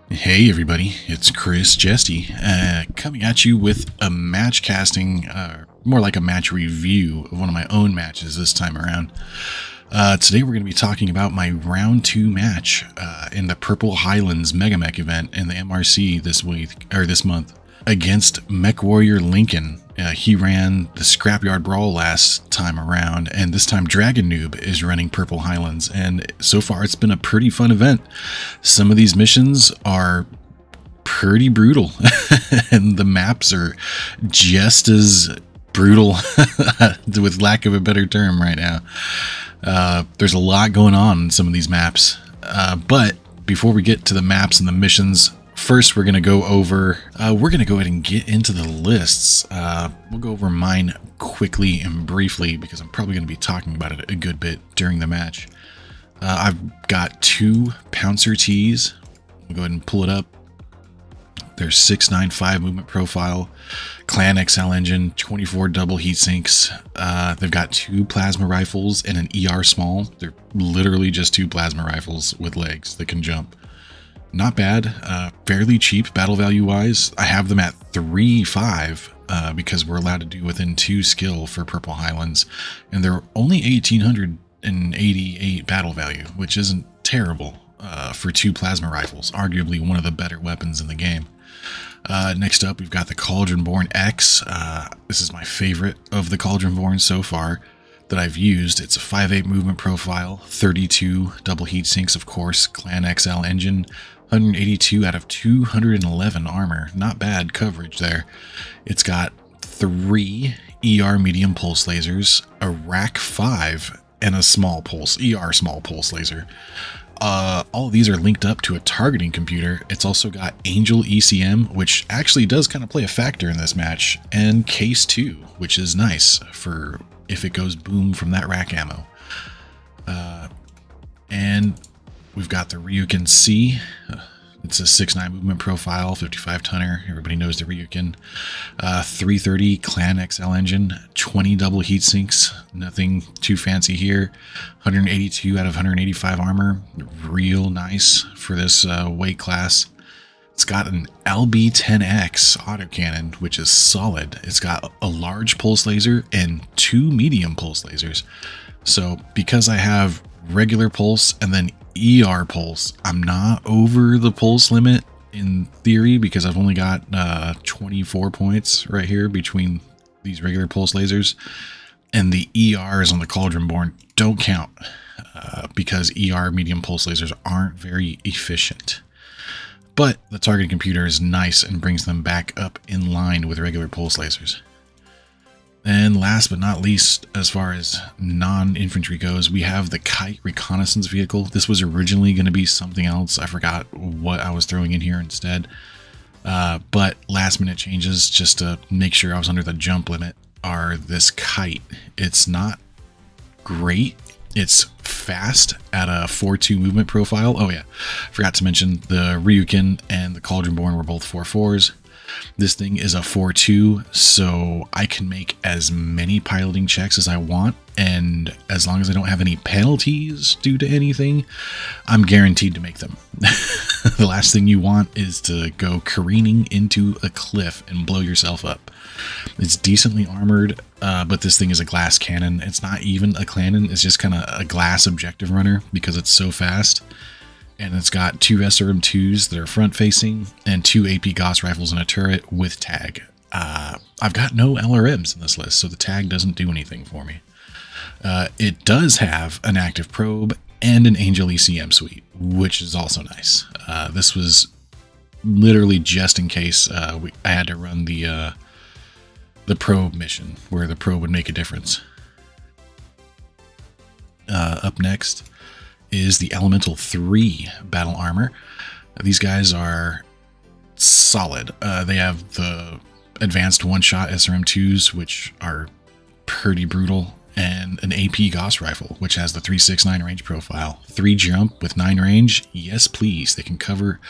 Hey everybody, it's Chris Jesty, coming at you with a match casting, more like a match review of one of my own matches this time around. Today we're going to be talking about my round 2 match in the Purple Highlands Mega Mech event in the MRC this month against Mechwarrior Lincoln. He ran the Scrapyard Brawl last time around, and this time Dragon Noob is running Purple Highlands, and so far it's been a pretty fun event. Some of these missions are pretty brutal, and the maps are just as brutal, with lack of a better term right now. There's a lot going on in some of these maps, but before we get to the maps and the missions, first, we're going to go ahead and get into the lists. We'll go over mine quickly and briefly because I'm probably going to be talking about it a good bit during the match. I've got 2 Pouncer Tees. I'll go ahead and pull it up. There's 695 movement profile, Clan XL engine, 24 double heat sinks. They've got 2 plasma rifles and an ER small. They're literally just 2 plasma rifles with legs that can jump. Not bad, fairly cheap battle value wise. I have them at 3.5 because we're allowed to do within 2 skill for Purple Highlands, and they're only 1888 battle value, which isn't terrible for 2 plasma rifles, arguably one of the better weapons in the game. Next up, we've got the Cauldron-Born X. This is my favorite of the Cauldron-Born so far that I've used. It's a 5.8 movement profile, 32 double heat sinks, of course, Clan XL engine, 182 out of 211 armor. Not bad coverage there. It's got 3 ER medium pulse lasers, a rack 5, and a small pulse, ER small pulse laser. All of these are linked up to a targeting computer. It's also got Angel ECM, which actually does kind of play a factor in this match, and Case 2, which is nice for if it goes boom from that rack ammo. And we've got the Ryukin C. It's a 6.9 movement profile, 55 tonner. Everybody knows the Ryukin. 330 Clan XL engine, 20 double heat sinks. Nothing too fancy here. 182 out of 185 armor. Real nice for this weight class. It's got an LB-10X autocannon, which is solid. It's got a large pulse laser and 2 medium pulse lasers. So because I have regular pulse and then ER pulse, I'm not over the pulse limit in theory because I've only got 24 points right here between these regular pulse lasers. And the ERs on the Cauldron-Born don't count because ER medium pulse lasers aren't very efficient. But the targeting computer is nice and brings them back up in line with regular pulse lasers. And last but not least, as far as non-infantry goes, we have the Kite reconnaissance vehicle. This was originally going to be something else. I forgot what I was throwing in here instead. But last minute changes just to make sure I was under the jump limit are this Kite. It's not great. It's fast at a 4.2 movement profile. Oh yeah, forgot to mention the Ryukin and the Cauldron-Born were both 4.4s. This thing is a 4.2, so I can make as many piloting checks as I want, and as long as I don't have any penalties due to anything, I'm guaranteed to make them. The last thing you want is to go careening into a cliff and blow yourself up. It's decently armored, but this thing is a glass cannon. It's not even a cannon, it's just kind of a glass objective runner because it's so fast. And it's got 2 SRM2s that are front facing and 2 AP Gauss rifles and a turret with tag. I've got no LRMs in this list, so the tag doesn't do anything for me. It does have an active probe and an Angel ECM suite, which is also nice. This was literally just in case I had to run the probe mission where the probe would make a difference. Up next is the Elemental 3 battle armor. These guys are solid. They have the advanced one-shot SRM2s, which are pretty brutal, and an AP Gauss rifle, which has the 3.69 range profile. 3 jump with 9 range. Yes, please. They can cover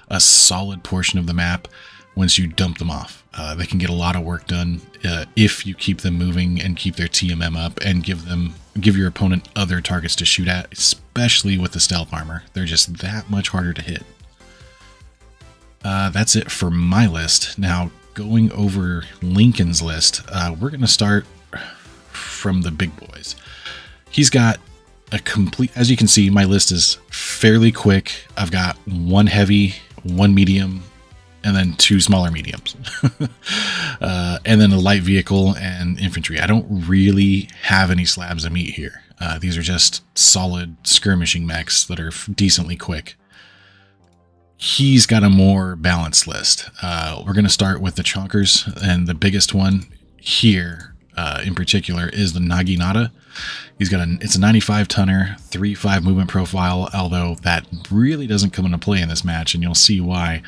a solid portion of the map once you dump them off. They can get a lot of work done if you keep them moving and keep their TMM up and give your opponent other targets to shoot at, especially with the stealth armor. They're just that much harder to hit. That's it for my list. Now, going over Lincoln's list, we're going to start from the big boys. He's got a complete, as you can see, my list is fairly quick. I've got one heavy, one medium, and then two smaller mediums. And then a light vehicle and infantry. I don't really have any slabs of meat here. These are just solid skirmishing mechs that are decently quick. He's got a more balanced list. We're going to start with the chonkers, and the biggest one here in particular is the Naginata. He's got it's a 95 tonner, 3.5 movement profile, although that really doesn't come into play in this match, and you'll see why.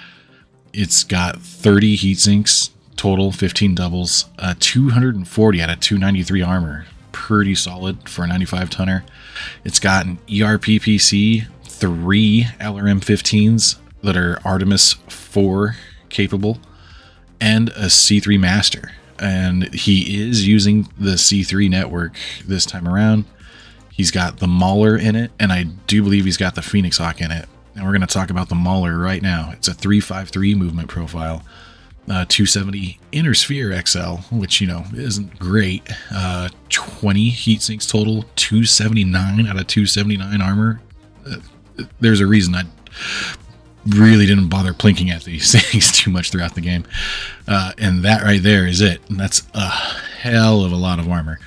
It's got 30 heat sinks total, 15 doubles, 240 out of 293 armor. Pretty solid for a 95 tonner. It's got an ERPPC, 3 LRM-15s that are Artemis 4 capable, and a C3 master. And he is using the C3 network this time around. He's got the Mauler in it, and I do believe he's got the Phoenix Hawk in it. And we're going to talk about the Mauler right now. It's a 353 movement profile, 270 Inner Sphere XL, which, you know, isn't great. 20 heat sinks total, 279 out of 279 armor. There's a reason I really didn't bother plinking at these things too much throughout the game. And that right there is it. And that's a hell of a lot of armor.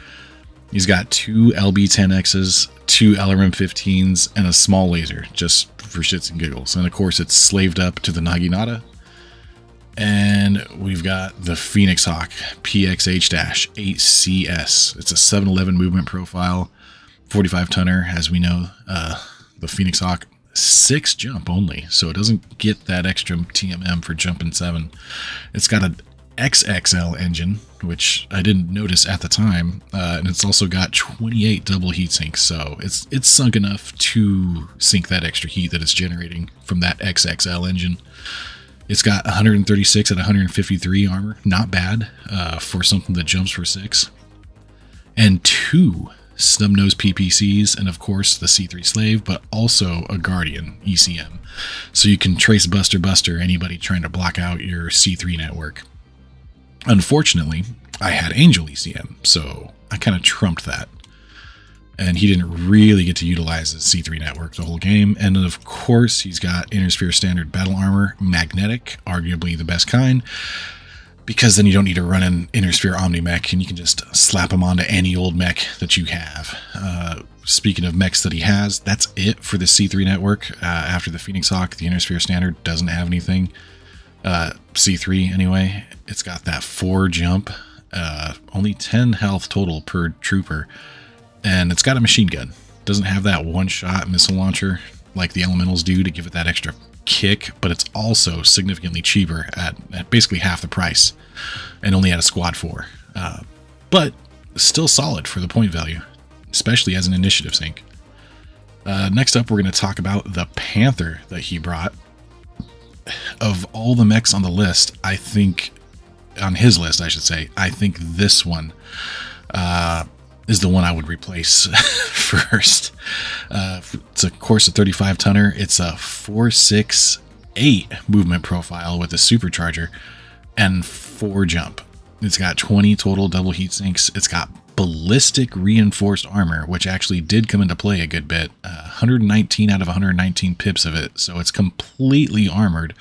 He's got 2 LB-10Xs, 2 LRM-15s, and a small laser, just for shits and giggles. And of course, it's slaved up to the Naginata. And we've got the Phoenix Hawk PXH-8CS. It's a 711 movement profile, 45 tonner, as we know. The Phoenix Hawk, 6 jump only, so it doesn't get that extra TMM for jumping 7. It's got an XXL engine, which I didn't notice at the time, and it's also got 28 double heat sinks, so it's sunk enough to sink that extra heat that it's generating from that XXL engine. It's got 136 at 153 armor, not bad for something that jumps for 6, and 2 snub-nose PPCs, and of course the C3 Slave, but also a Guardian ECM, so you can trace Buster anybody trying to block out your C3 network. Unfortunately, I had Angel ECM, so I kind of trumped that. And he didn't really get to utilize his C3 network the whole game. And then of course, he's got Inner Sphere Standard Battle Armor, Magnetic, arguably the best kind, because then you don't need to run an Inner Sphere Omni mech, and you can just slap him onto any old mech that you have. Speaking of mechs that he has, that's it for the C3 network. After the Phoenix Hawk, the Inner Sphere Standard doesn't have anything. C3 anyway. It's got that 4 jump, only 10 health total per trooper, and it's got a machine gun. Doesn't have that one-shot missile launcher like the Elementals do to give it that extra kick, but it's also significantly cheaper at basically half the price, and only at a squad 4. But still solid for the point value, especially as an initiative sync. Next up, we're going to talk about the Panther that he brought. Of all the mechs on the list, I think, on his list, I should say, I think this one is the one I would replace first. It's of course a 35 tonner. It's a 468 movement profile with a supercharger and 4 jump. It's got 20 total double heat sinks. It's got ballistic reinforced armor, which actually did come into play a good bit. 119 out of 119 pips of it, so it's completely armored,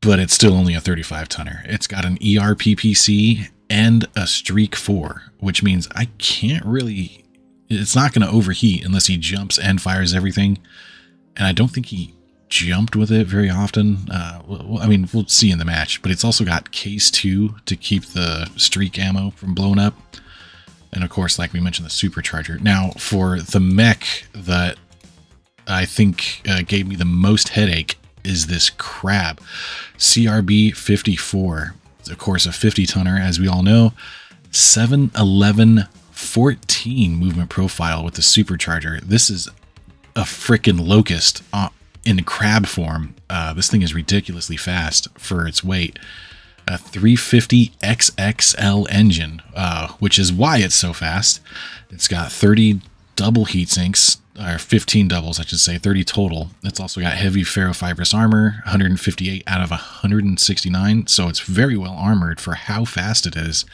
but it's still only a 35 tonner. It's got an ERPPC and a Streak 4, which means I can't really, it's not going to overheat unless he jumps and fires everything, and I don't think he jumped with it very often. I mean, we'll see in the match, but it's also got Case 2 to keep the Streak ammo from blowing up. And of course, like we mentioned, the supercharger. Now, for the mech that I think gave me the most headache is this Crab CRB 54. It's of course a 50 tonner, as we all know. 711 14 movement profile with the supercharger. This is a freaking locust in crab form. This thing is ridiculously fast for its weight. A 350 XXL engine, which is why it's so fast. It's got 30 double heat sinks, or 15 doubles, I should say, 30 total. It's also got heavy ferrofibrous armor, 158 out of 169, so it's very well armored for how fast it is.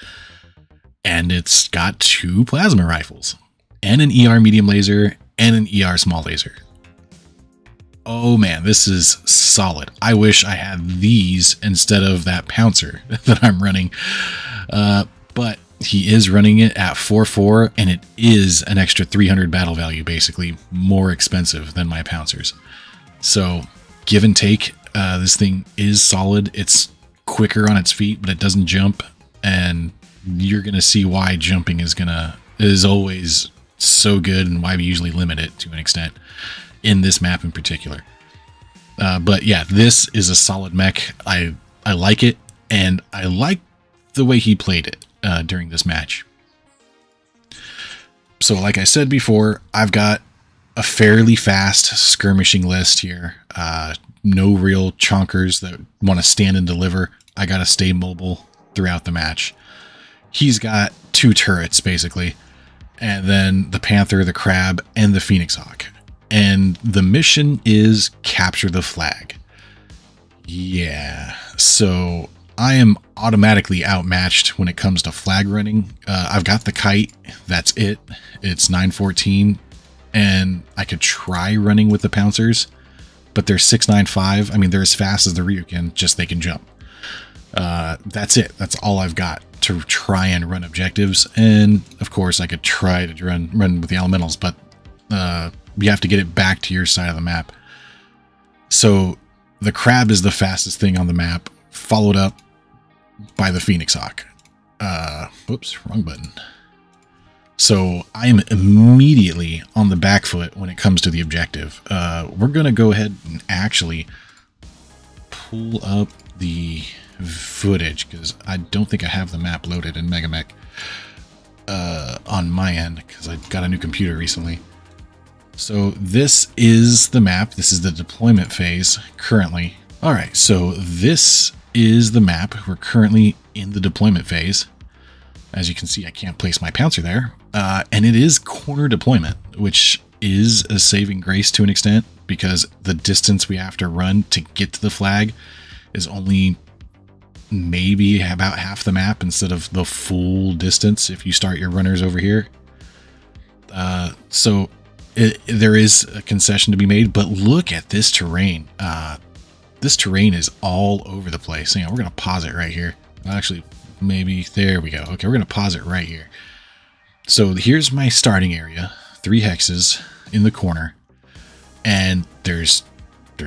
And it's got 2 plasma rifles, and an ER medium laser, and an ER small laser. Oh man, this is solid. I wish I had these instead of that Pouncer that I'm running. But he is running it at 4.4, and it is an extra 300 battle value, basically more expensive than my Pouncers. So give and take, this thing is solid. It's quicker on its feet, but it doesn't jump, and you're gonna see why jumping is always so good, and why we usually limit it to an extent in this map in particular. But yeah, this is a solid mech. I like it, and I like the way he played it during this match. So like I said before, I've got a fairly fast skirmishing list here. No real chonkers that want to stand and deliver. I got to stay mobile throughout the match. He's got 2 turrets basically, and then the Panther, the Crab, and the Phoenix Hawk. And the mission is capture the flag. Yeah, so I am automatically outmatched when it comes to flag running. I've got the kite, that's it. It's 914, and I could try running with the Pouncers, but they're 695. I mean, they're as fast as the Ryukin, just they can jump. That's it. That's all I've got to try and run objectives. And of course I could try to run with the elementals, but you have to get it back to your side of the map. So the Crab is the fastest thing on the map, followed up by the Phoenix Hawk. Whoops, wrong button. So I'm immediately on the back foot when it comes to the objective. We're going to go ahead and actually pull up the footage, because I don't think I have the map loaded in MegaMech on my end, because I got a new computer recently. So this is the map. This is the deployment phase currently. All right, so this is the map. We're currently in the deployment phase. As you can see, I can't place my Pouncer there. And it is corner deployment, which is a saving grace to an extent, because the distance we have to run to get to the flag is only maybe about half the map instead of the full distance if you start your runners over here. So there is a concession to be made, but look at this terrain. This terrain is all over the place. Hang on, we're going to pause it right here. Actually, maybe there we go. Okay, we're going to pause it right here. So here's my starting area, 3 hexes in the corner, and there's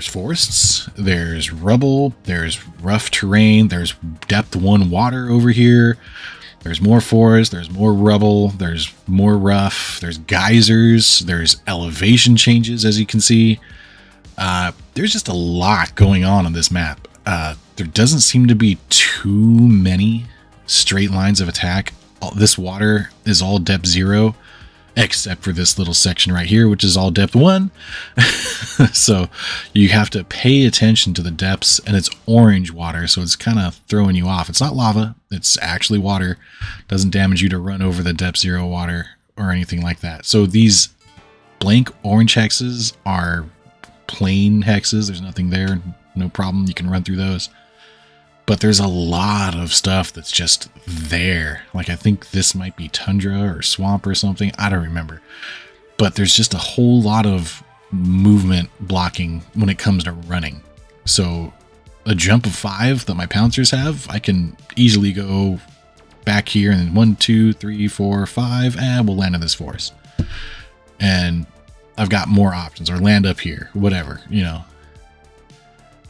forests, there's rubble, there's rough terrain, there's depth 1 water over here, there's more forest, there's more rubble, there's more rough, there's geysers, there's elevation changes, as you can see. There's just a lot going on this map. There doesn't seem to be too many straight lines of attack. This water is all depth 0, except for this little section right here, which is all depth 1. So you have to pay attention to the depths, and it's orange water, so it's kind of throwing you off. It's not lava, it's actually water. It doesn't damage you to run over the depth 0 water or anything like that. So these blank orange hexes are plain hexes. There's nothing there, no problem. You can run through those. But there's a lot of stuff that's just there. Like, I think this might be tundra or swamp or something. I don't remember. But there's just a whole lot of movement blocking when it comes to running. So a jump of 5 that my Pouncers have, I can easily go back here and 1, 2, 3, 4, 5, and we'll land in this forest. And I've got more options, or land up here, whatever, you know.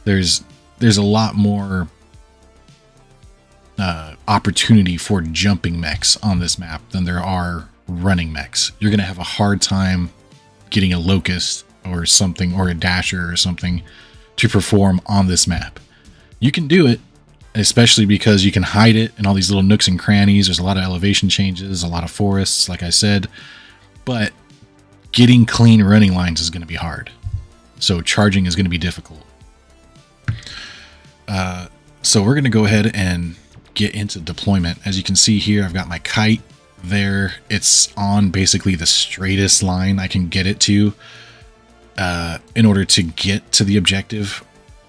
There's a lot more opportunity for jumping mechs on this map than there are running mechs. You're going to have a hard time getting a Locust or something, or a Dasher or something to perform on this map. You can do it, especially because you can hide it in all these little nooks and crannies. There's a lot of elevation changes, a lot of forests, like I said, but getting clean running lines is going to be hard. So charging is going to be difficult. So we're going to go ahead and get into deployment. As you can see here, I've got my kite there. It's on basically the straightest line I can get it to in order to get to the objective.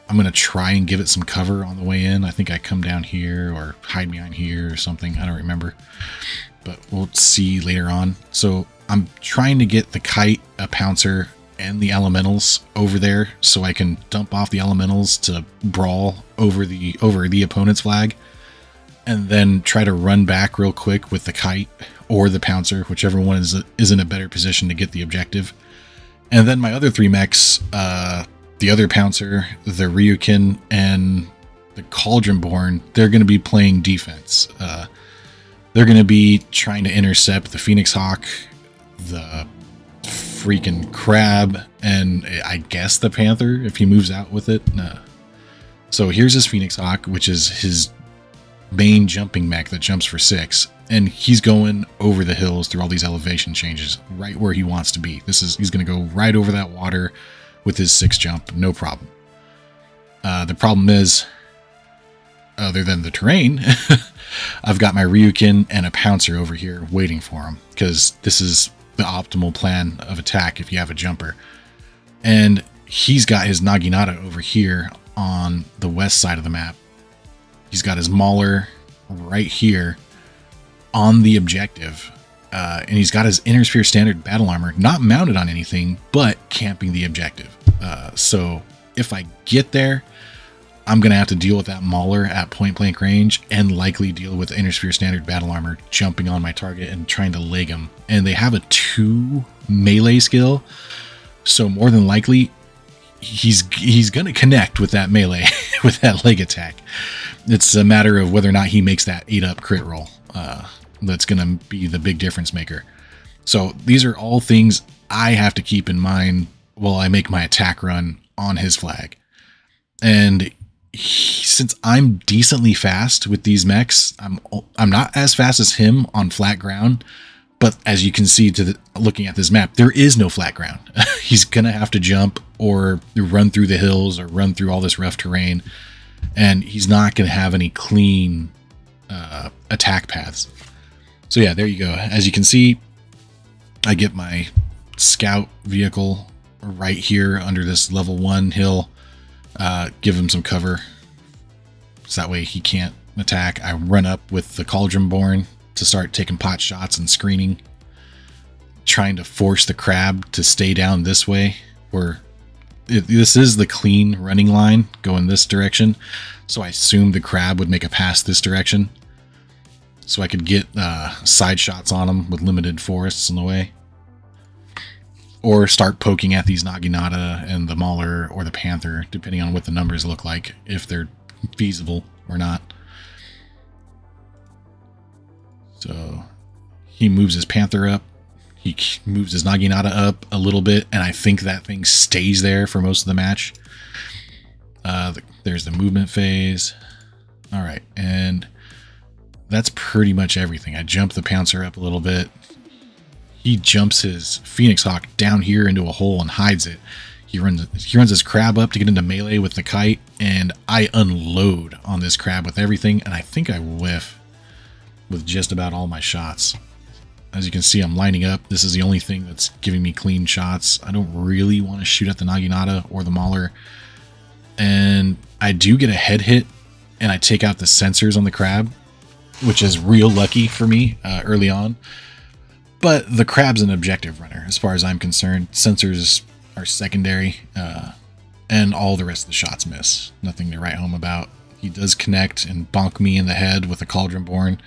I'm going to try and give it some cover on the way in. I think I come down here or hide behind here or something. I don't remember, but we'll see later on. So I'm trying to get the kite, a pouncer, and the elementals over there so I can dump off the elementals to brawl over the opponent's flag, and then try to run back real quick with the kite or the pouncer, whichever one is in a better position to get the objective. And then my other 3 mechs, the other pouncer, the Ryukin, and the Cauldronborn, they're going to be playing defense. They're going to be trying to intercept the Phoenix Hawk, the freaking crab, and I guess the panther if he moves out with it. So here's his Phoenix Hawk, which is his main jumping mech that jumps for 6, and he's going over the hills through all these elevation changes right where he wants to be. He's going to go right over that water with his 6 jump, no problem. The problem is, other than the terrain, I've got my Ryukin and a pouncer over here waiting for him, because this is the optimal plan of attack if you have a jumper. And he's got his Naginata over here on the west side of the map. He's got his Mauler right here on the objective. And he's got his Inner Sphere Standard Battle Armor, not mounted on anything, but camping the objective. So if I get there, I'm going to have to deal with that Mauler at point blank range, and likely deal with Inner Sphere Standard Battle Armor jumping on my target and trying to leg him. And they have a 2 melee skill, so more than likely he's going to connect with that melee with that leg attack. It's a matter of whether or not he makes that 8-up crit roll. That's going to be the big difference maker. So these are all things I have to keep in mind while I make my attack run on his flag. And since I'm decently fast with these mechs, I'm not as fast as him on flat ground, but as you can see looking at this map, there is no flat ground. He's gonna have to jump or run through the hills or run through all this rough terrain, and he's not gonna have any clean attack paths. So yeah, there you go. As you can see, I get my scout vehicle right here under this level 1 hill. Give him some cover so that way he can't attack. I run up with the Cauldronborn to start taking pot shots and screening, trying to force the crab to stay down this way, where this is the clean running line going this direction, so I assumed the crab would make a pass this direction so I could get side shots on him with limited forests in the way. Or start poking at these Naginata and the Mauler or the Panther, depending on what the numbers look like, if they're feasible or not. So he moves his Panther up. He moves his Naginata up a little bit, and I think that thing stays there for most of the match. There's the movement phase. All right, and that's pretty much everything. I jump the Pouncer up a little bit. He jumps his Phoenix Hawk down here into a hole and hides it. He runs his crab up to get into melee with the kite, and I unload on this crab with everything, and I think I whiff with just about all my shots. As you can see, I'm lining up. This is the only thing that's giving me clean shots. I don't really want to shoot at the Naginata or the Mauler. And I do get a head hit, and I take out the sensors on the crab, which is real lucky for me early on. But the crab's an objective runner, as far as I'm concerned. Sensors are secondary, and all the rest of the shots miss. Nothing to write home about. He does connect and bonk me in the head with a Cauldronborn.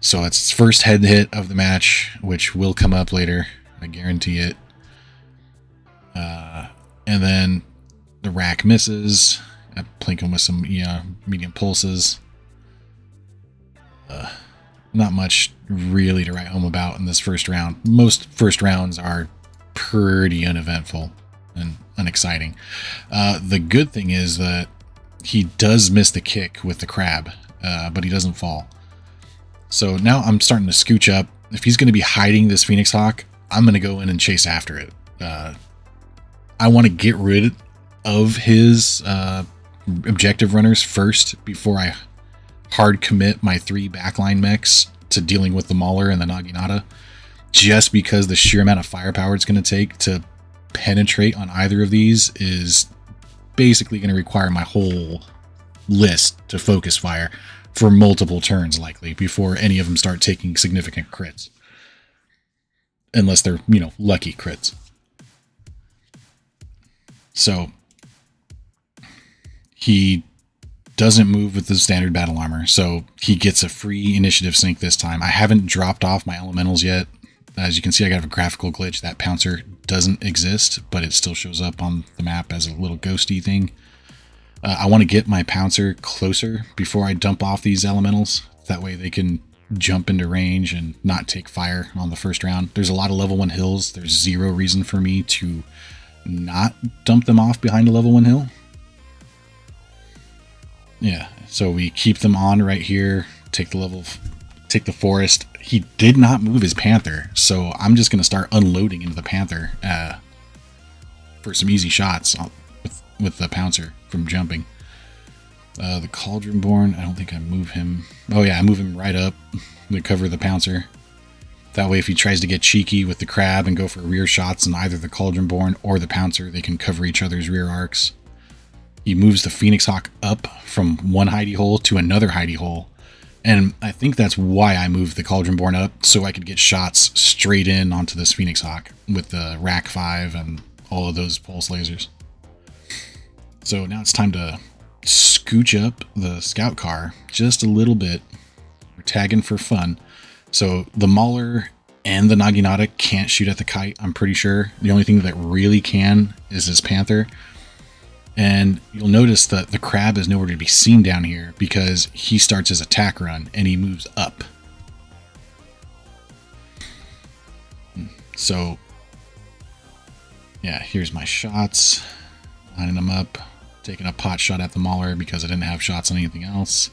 So it's his first head hit of the match, which will come up later. I guarantee it. And then the rack misses. I plink him with some medium pulses. Not much really to write home about in this first round. Most first rounds are pretty uneventful and unexciting. The good thing is that he does miss the kick with the crab, but he doesn't fall. So now I'm starting to scooch up. If he's going to be hiding this Phoenix Hawk, I'm going to go in and chase after it. I want to get rid of his objective runners first before I hard commit my 3 backline mechs to dealing with the Mauler and the Naginata, just because the sheer amount of firepower it's going to take to penetrate on either of these is basically going to require my whole list to focus fire for multiple turns, likely, before any of them start taking significant crits. Unless they're, you know, lucky crits. So he doesn't move with the standard battle armor, so he gets a free initiative sync this time. I haven't dropped off my elementals yet. As you can see, I got a graphical glitch. That Pouncer doesn't exist, but it still shows up on the map as a little ghosty thing. I want to get my Pouncer closer before I dump off these elementals. That way they can jump into range and not take fire on the first round. There's a lot of level 1 hills. There's zero reason for me to not dump them off behind a level 1 hill. Yeah, so we keep them on right here. Take the forest. He did not move his Panther, so I'm just going to start unloading into the Panther for some easy shots with the Pouncer from jumping. The Cauldronborn, I don't think I move him. Oh yeah, I move him right up to cover the Pouncer. That way if he tries to get cheeky with the Crab and go for rear shots on either the Cauldronborn or the Pouncer, they can cover each other's rear arcs. He moves the Phoenix Hawk up from one hidey hole to another hidey hole. And I think that's why I moved the Cauldronborn up, so I could get shots straight in onto this Phoenix Hawk with the Rack 5 and all of those pulse lasers. So now it's time to scooch up the scout car just a little bit. We're tagging for fun. So the Mauler and the Naginata can't shoot at the kite, I'm pretty sure. The only thing that really can is this Panther. And you'll notice that the Crab is nowhere to be seen down here because he starts his attack run and he moves up. So, yeah, here's my shots. Lining them up. Taking a pot shot at the Mauler because I didn't have shots on anything else.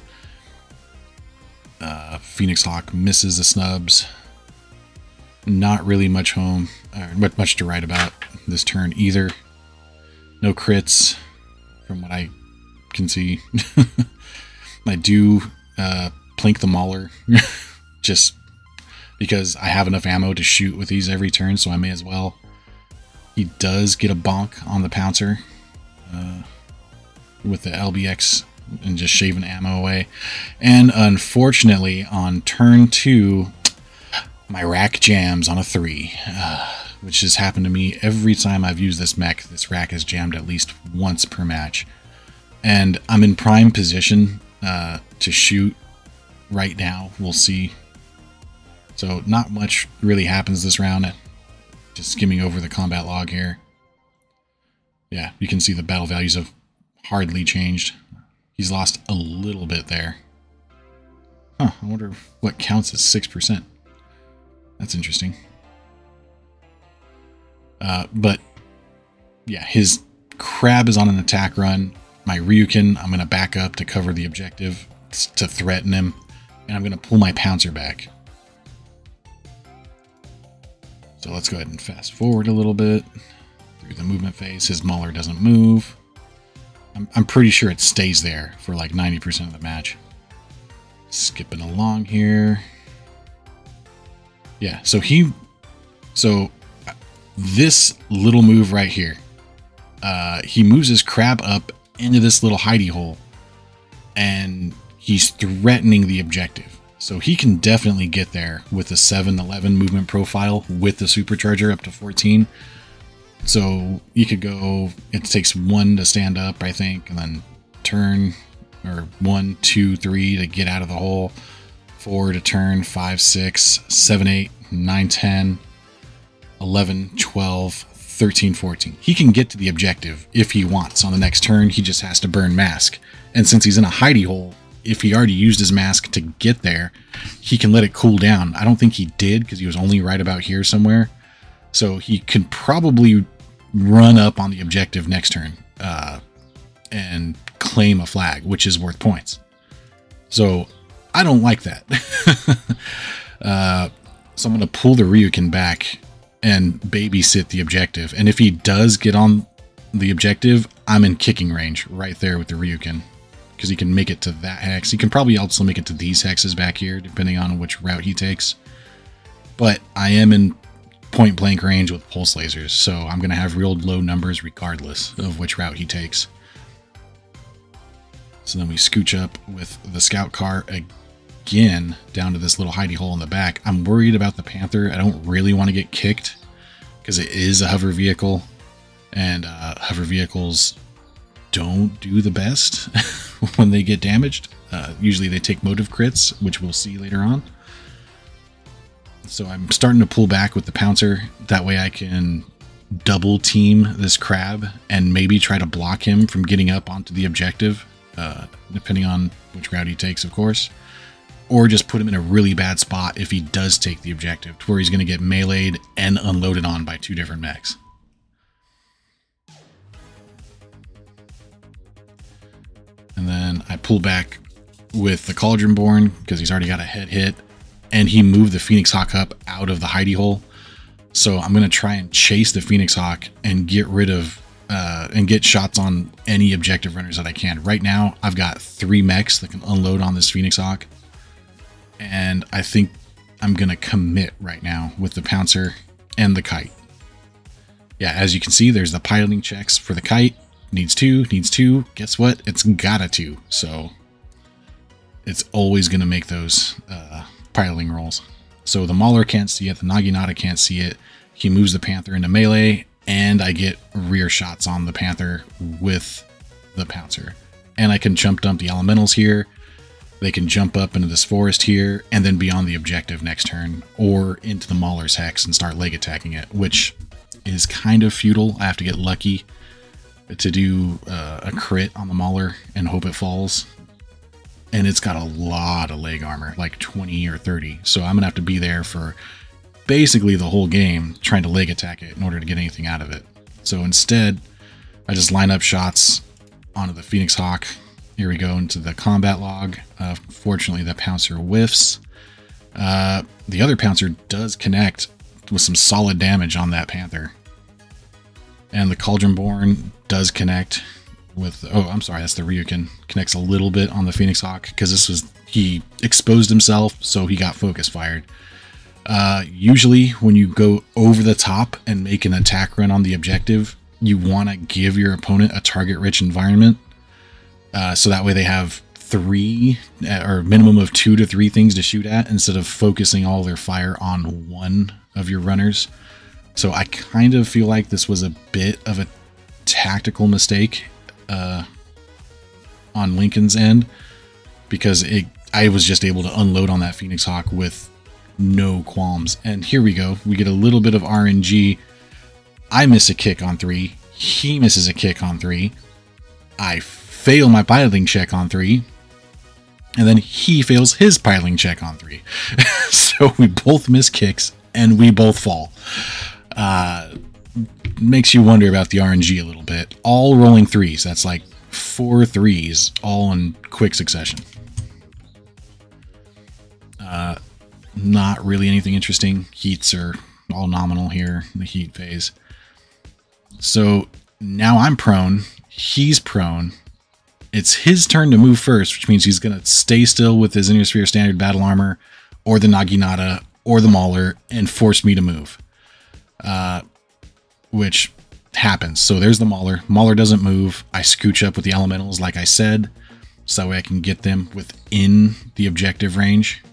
Phoenix Hawk misses the snubs. Not really much much to write about this turn either. No crits. From what I can see. I do plink the Mauler just because I have enough ammo to shoot with these every turn, so I may as well. He does get a bonk on the Pouncer with the LBX and just shaving ammo away. And unfortunately, on turn 2, my rack jams on a 3. Which has happened to me every time I've used this mech. This rack has jammed at least once per match. And I'm in prime position to shoot right now. We'll see. So not much really happens this round. Just skimming over the combat log here. Yeah, you can see the battle values have hardly changed. He's lost a little bit there. Huh, I wonder what counts as 6%. That's interesting. But yeah, his Crab is on an attack run. My Ryukin, I'm going to back up to cover the objective to threaten him. And I'm going to pull my Pouncer back. So let's go ahead and fast forward a little bit through the movement phase. His Mauler doesn't move. I'm pretty sure it stays there for like 90% of the match. Skipping along here. Yeah, so this little move right here, he moves his Crab up into this little hidey hole and he's threatening the objective. So he can definitely get there with the 7-11 movement profile with the supercharger up to 14. So you could go, it takes 1 to stand up, I think, and then turn, or 1, 2, 3 to get out of the hole, 4 to turn, 5, 6, 7, 8, 9, 10, 11, 12, 13, 14. He can get to the objective if he wants on the next turn. He just has to burn mask. And since he's in a hidey hole, if he already used his mask to get there, he can let it cool down. I don't think he did because he was only right about here somewhere. So he can probably run up on the objective next turn and claim a flag, which is worth points. So I don't like that. So I'm going to pull the Ryukin back and babysit the objective. And if he does get on the objective, I'm in kicking range right there with the Ryukin. because he can make it to that hex. He can probably also make it to these hexes back here, depending on which route he takes. But I am in point blank range with pulse lasers, so I'm going to have real low numbers regardless of which route he takes. So then we scooch up with the scout car again down to this little hidey hole in the back. I'm worried about the Panther. I don't really want to get kicked because it is a hover vehicle, and hover vehicles don't do the best when they get damaged. Usually they take motive crits, which we'll see later on. So I'm starting to pull back with the Pouncer. That way I can double team this crab and maybe try to block him from getting up onto the objective, depending on which route he takes, of course. Or just put him in a really bad spot if he does take the objective, to where he's going to get meleeed and unloaded on by 2 different mechs. And then I pull back with the Cauldron Born because he's already got a head hit, and he moved the Phoenix Hawk up out of the hidey hole. So I'm going to try and chase the Phoenix Hawk and get rid of and get shots on any objective runners that I can. Right now, I've got 3 mechs that can unload on this Phoenix Hawk, and I think I'm going to commit right now with the Pouncer and the Kite. Yeah, as you can see, there's the piloting checks for the Kite. Needs 2, needs 2. Guess what? It's got a 2. So it's always going to make those piloting rolls. So the Mauler can't see it. The Naginata can't see it. He moves the Panther into melee, and I get rear shots on the Panther with the Pouncer. And I can jump dump the elementals here. They can jump up into this forest here and then be on the objective next turn, or into the Mauler's hex and start leg attacking it, which is kind of futile. I have to get lucky to do a crit on the Mauler and hope it falls. And it's got a lot of leg armor, like 20 or 30. So I'm going to have to be there for basically the whole game trying to leg attack it in order to get anything out of it. So instead, I just line up shots onto the Phoenix Hawk. Here we go into the combat log. Fortunately, the Pouncer whiffs. The other Pouncer does connect with some solid damage on that Panther. And the Cauldron Born does connect with, oh, I'm sorry, that's the Ryukin. Connects a little bit on the Phoenix Hawk because this was, he exposed himself, so he got focus fired. Usually when you go over the top and make an attack run on the objective, you want to give your opponent a target-rich environment. So that way they have 3 or minimum of 2 to 3 things to shoot at instead of focusing all their fire on one of your runners. So I kind of feel like this was a bit of a tactical mistake on Lincoln's end, because I was just able to unload on that Phoenix Hawk with no qualms. And here we go. We get a little bit of RNG. I miss a kick on 3. He misses a kick on 3. I fail my piloting check on 3. And then he fails his piloting check on 3. So we both miss kicks and we both fall. Makes you wonder about the RNG a little bit. All rolling 3s. That's like 4 3s all in quick succession. Not really anything interesting. Heats are all nominal here in the heat phase. So now I'm prone. He's prone. It's his turn to move first, which means he's going to stay still with his Inner Standard Battle Armor, or the Naginata, or the Mauler, and force me to move. Which happens. So there's the Mauler. Mauler doesn't move. I scooch up with the Elementals, like I said, so that way I can get them within the objective range.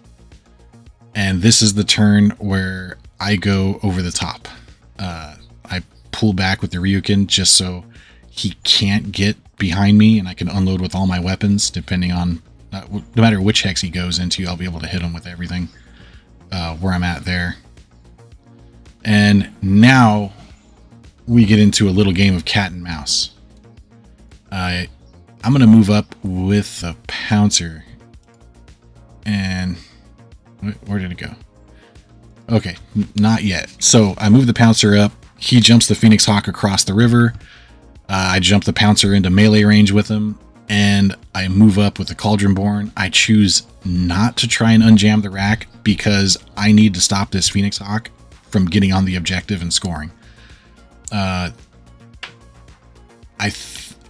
And this is the turn where I go over the top. I pull back with the Ryukin just so he can't get behind me, and I can unload with all my weapons, depending on, no matter which hex he goes into, I'll be able to hit him with everything where I'm at there. And now we get into a little game of cat and mouse. I'm going to move up with a Pouncer. And where did it go? Okay, not yet. So I move the Pouncer up. He jumps the Phoenix Hawk across the river. I jump the Pouncer into melee range with him, and I move up with the Cauldron Born. I choose not to try and unjam the rack because I need to stop this Phoenix Hawk from getting on the objective and scoring.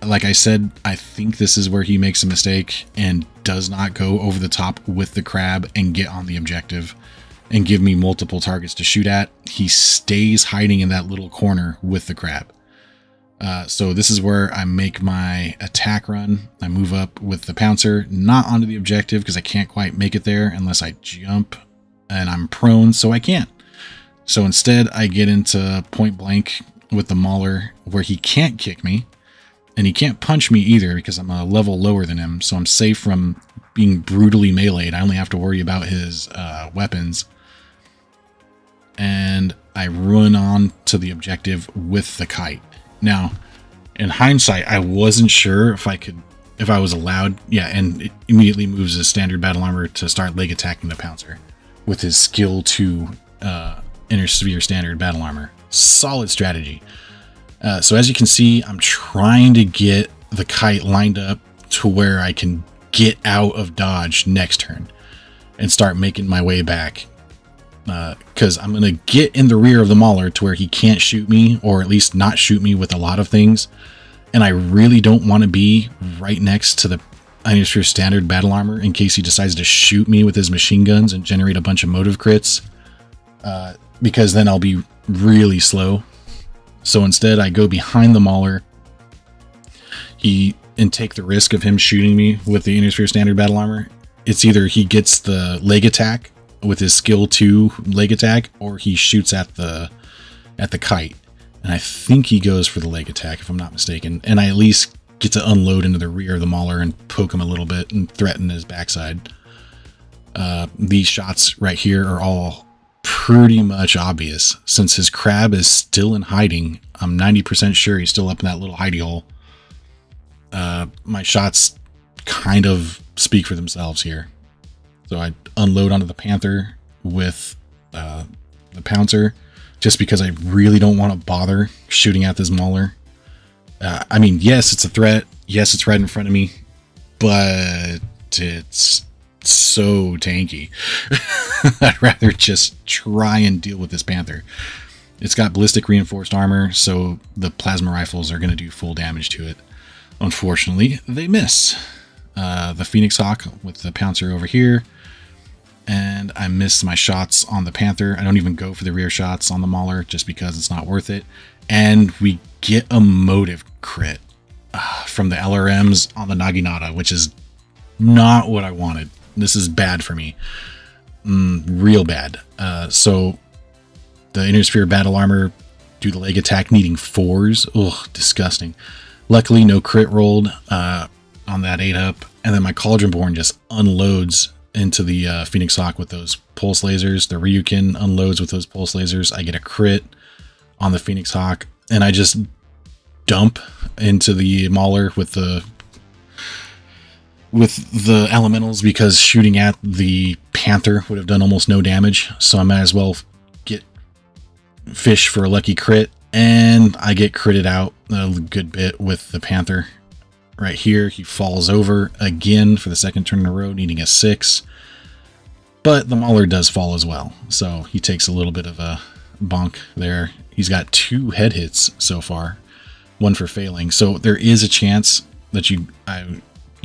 like I said, I think this is where he makes a mistake and does not go over the top with the crab and get on the objective and give me multiple targets to shoot at. He stays hiding in that little corner with the crab. So this is where I make my attack run. I move up with the pouncer, not onto the objective because I can't quite make it there unless I jump, and I'm prone, so I can't. So instead I get into point blank with the Mauler where he can't kick me and he can't punch me either because I'm a level lower than him. So I'm safe from being brutally meleeed. I only have to worry about his weapons. And I run on to the objective with the kite. Now, in hindsight, I wasn't sure if I was allowed. Yeah, and it immediately moves his standard battle armor to start leg attacking the pouncer with his skill 2 inner sphere standard battle armor. Solid strategy. So as you can see, I'm trying to get the kite lined up to where I can get out of dodge next turn and start making my way back. Because I'm going to get in the rear of the Mauler to where he can't shoot me, or at least not shoot me with a lot of things. And I really don't want to be right next to the inner sphere standard battle armor in case he decides to shoot me with his machine guns and generate a bunch of motive crits. Because then I'll be really slow. So instead I go behind the Mauler and take the risk of him shooting me with the inner sphere standard battle armor. It's either he gets the leg attack with his skill 2 leg attack, or he shoots at the kite. And I think he goes for the leg attack if I'm not mistaken. And I at least get to unload into the rear of the Mauler and poke him a little bit and threaten his backside. These shots right here are all pretty much obvious. Since his crab is still in hiding, I'm 90% sure he's still up in that little hidey hole. My shots kind of speak for themselves here. So I unload onto the Panther with the Pouncer, just because I really don't want to bother shooting at this Mauler. I mean, yes, it's a threat. Yes, it's right in front of me, but it's so tanky. I'd rather just try and deal with this Panther. It's got ballistic reinforced armor, so the plasma rifles are going to do full damage to it. Unfortunately, they miss. The Phoenix Hawk with the Pouncer over here, and I miss my shots on the Panther. I don't even go for the rear shots on the Mauler just because it's not worth it. And we get a motive crit from the LRMs on the Naginata, which is not what I wanted. This is bad for me. Real bad. So the inner sphere battle armor do the leg attack needing 4s. Ugh, disgusting. Luckily, no crit rolled on that 8-up. And then my Cauldron Born just unloads into the Phoenix Hawk with those pulse lasers. The Ryukin unloads with those pulse lasers. I get a crit on the Phoenix Hawk, and I just dump into the Mauler with the elementals because shooting at the Panther would have done almost no damage. So I might as well get fish for a lucky crit, and I get critted out a good bit with the Panther. Right here, he falls over again for the second turn in a row, needing a 6. But the Mauler does fall as well, so he takes a little bit of a bonk there. He's got 2 head hits so far, 1 for failing. So there is a chance that you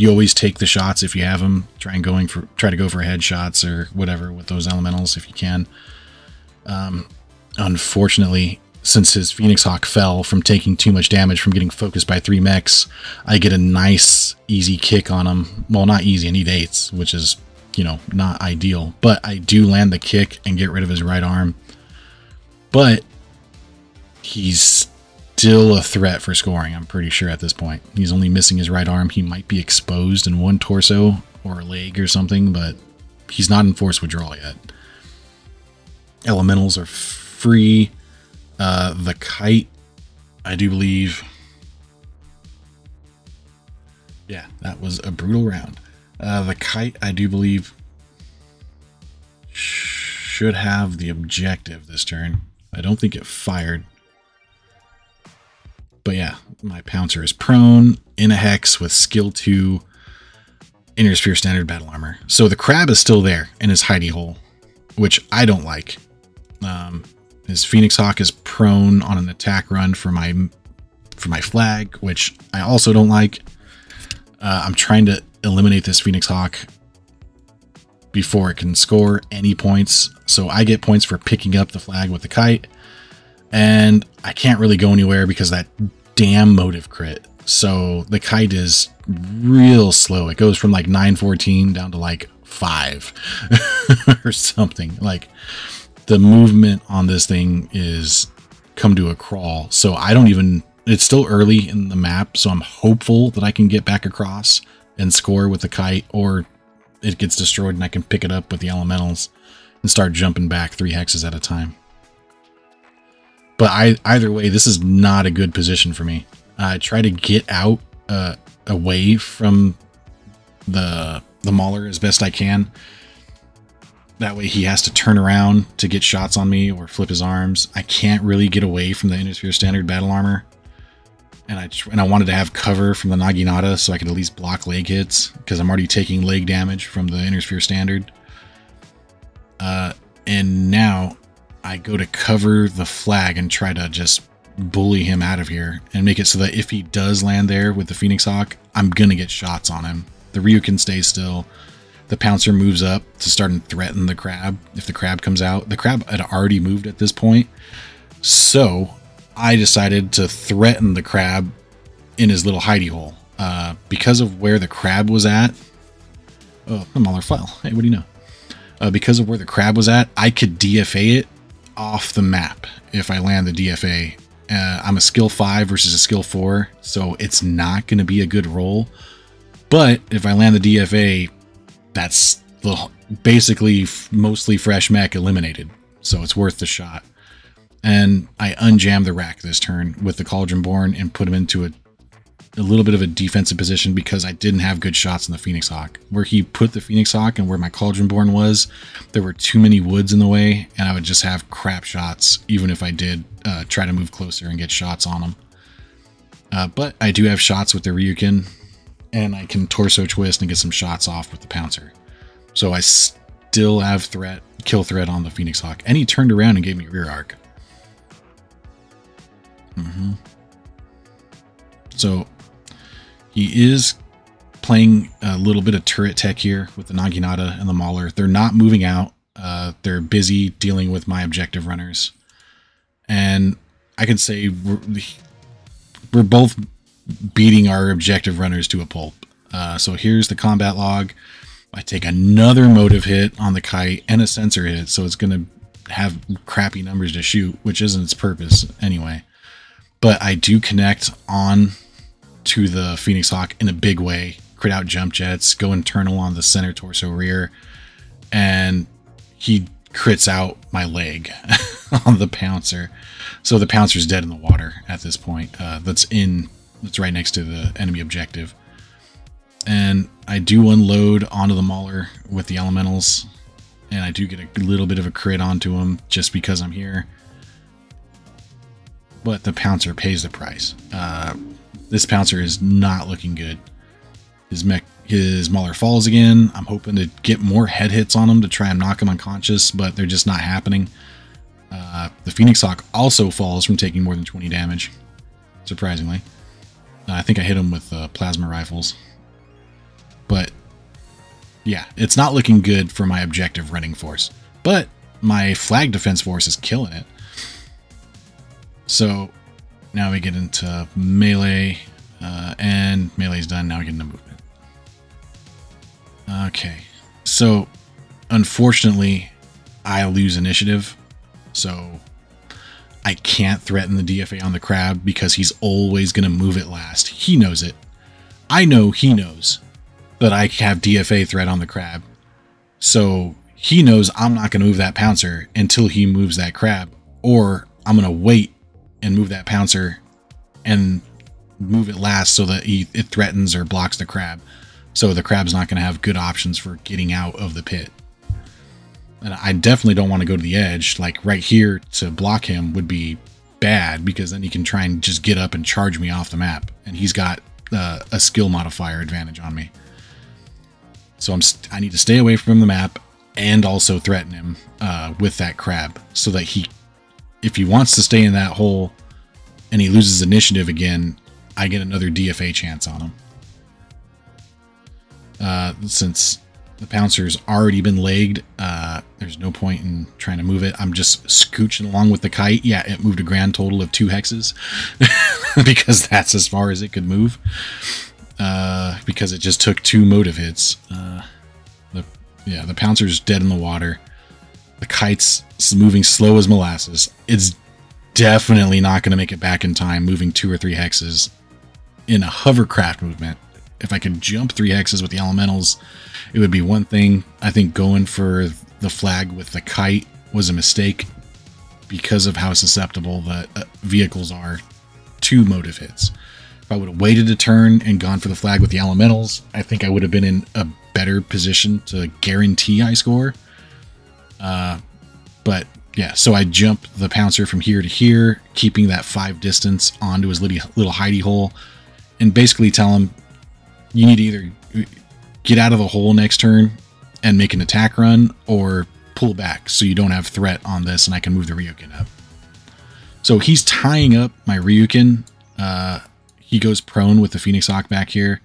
always take the shots if you have them. Try to go for headshots or whatever with those elementals if you can. Unfortunately, since his Phoenix Hawk fell from taking too much damage from getting focused by 3 mechs, I get a nice, easy kick on him. Well, not easy, I need 8s, which is, you know, not ideal. But I do land the kick and get rid of his right arm. But he's still a threat for scoring, I'm pretty sure at this point. He's only missing his right arm. He might be exposed in one torso or a leg or something, but he's not in force withdrawal yet. Elementals are free. The kite, I do believe, yeah, that was a brutal round. The kite, I do believe, should have the objective this turn. I don't think it fired. But yeah, my Pouncer is prone, in a hex with skill 2, inner sphere standard battle armor. So the crab is still there in his hidey hole, which I don't like. His Phoenix Hawk is prone on an attack run for my for my flag, which I also don't like. I'm trying to eliminate this Phoenix Hawk before it can score any points. So I get points for picking up the flag with the kite, and I can't really go anywhere because of that damn motive crit. So the kite is real slow. It goes from like 914 down to like 5 or something. Like, the movement on this thing is come to a crawl. So I don't even, it's still early in the map, so I'm hopeful that I can get back across and score with the kite, or it gets destroyed and I can pick it up with the elementals and start jumping back 3 hexes at a time. But either way, this is not a good position for me. I try to get out away from the mauler as best I can. That way he has to turn around to get shots on me or flip his arms. I can't really get away from the Innisphere Standard battle armor. And I wanted to have cover from the Naginata so I could at least block leg hits, because I'm already taking leg damage from the Innisphere Standard. And now I go to cover the flag and try to just bully him out of here and make it so that if he does land there with the Phoenix Hawk, I'm going to get shots on him. The Ryukin stays still. The Pouncer moves up to start and threaten the crab if the crab comes out. The crab had already moved at this point, so I decided to threaten the crab in his little hidey hole. Because of where the crab was at... Oh, the Mauler file. Hey, what do you know? Because of where the crab was at, I could DFA it off the map if I land the DFA. I'm a skill 5 versus a skill 4, so it's not going to be a good roll. But if I land the DFA, that's basically mostly fresh mech eliminated, so it's worth the shot. And I unjammed the rack this turn with the Cauldron Born and put him into a little bit of a defensive position because I didn't have good shots in the Phoenix Hawk. Where he put the Phoenix Hawk and where my Cauldron Born was, there were too many woods in the way, and I would just have crap shots even if I did try to move closer and get shots on him. But I do have shots with the Ryukin, and I can torso twist and get some shots off with the Pouncer. So I still have kill threat on the Phoenix Hawk. And he turned around and gave me rear arc. So he is playing a little bit of turret tech here with the Naginata and the Mauler. They're not moving out. They're busy dealing with my objective runners. And I can say we're both beating our objective runners to a pulp. So here's the combat log. I take another motive hit on the kite and a sensor hit, so it's going to have crappy numbers to shoot, which isn't its purpose anyway. But I do connect on to the Phoenix Hawk in a big way, crit out jump jets, go internal on the center torso rear, and he crits out my leg on the Pouncer. So the Pouncer's dead in the water at this point. That's right next to the enemy objective. And I do unload onto the Mauler with the elementals, and I do get a little bit of a crit onto him just because I'm here. But the Pouncer pays the price. This Pouncer is not looking good. His Mauler falls again. I'm hoping to get more head hits on him to try and knock him unconscious, but they're just not happening. The Phoenix Hawk also falls from taking more than 20 damage, surprisingly. I think I hit him with plasma rifles. But yeah, it's not looking good for my objective running force. But my flag defense force is killing it. So now we get into melee, and melee's done. Now we get into movement. Okay, so unfortunately, I lose initiative. So I can't threaten the DFA on the crab because he's always going to move it last. He knows it. I know he knows that I have DFA threat on the crab. So he knows I'm not going to move that Pouncer until he moves that crab, or I'm going to wait and move that Pouncer and move it last so that it threatens or blocks the crab. So the crab's not going to have good options for getting out of the pit. And I definitely don't want to go to the edge. Like right here to block him would be bad, because then he can try and just get up and charge me off the map. And he's got a skill modifier advantage on me. So I need to stay away from the map and also threaten him with that crab, so that if he wants to stay in that hole, and he loses initiative again, I get another DFA chance on him. Since the Pouncer's already been legged, there's no point in trying to move it. I'm just scooching along with the kite. Yeah, it moved a grand total of 2 hexes because that's as far as it could move. Because it just took 2 motive hits. The Pouncer's dead in the water. The kite's moving slow as molasses. It's definitely not going to make it back in time, moving 2 or 3 hexes in a hovercraft movement. If I could jump 3 hexes with the elementals, it would be one thing. I think going for the flag with the kite was a mistake because of how susceptible the vehicles are to motive hits. If I would have waited a turn and gone for the flag with the elementals, I think I would have been in a better position to guarantee high score. But yeah, so I jump the Pouncer from here to here, keeping that 5 distance onto his little hidey hole, and basically tell him, you need to either get out of the hole next turn and make an attack run, or pull back so you don't have threat on this and I can move the Ryukin up. So he's tying up my Ryukin. He goes prone with the Phoenix Hawk back here.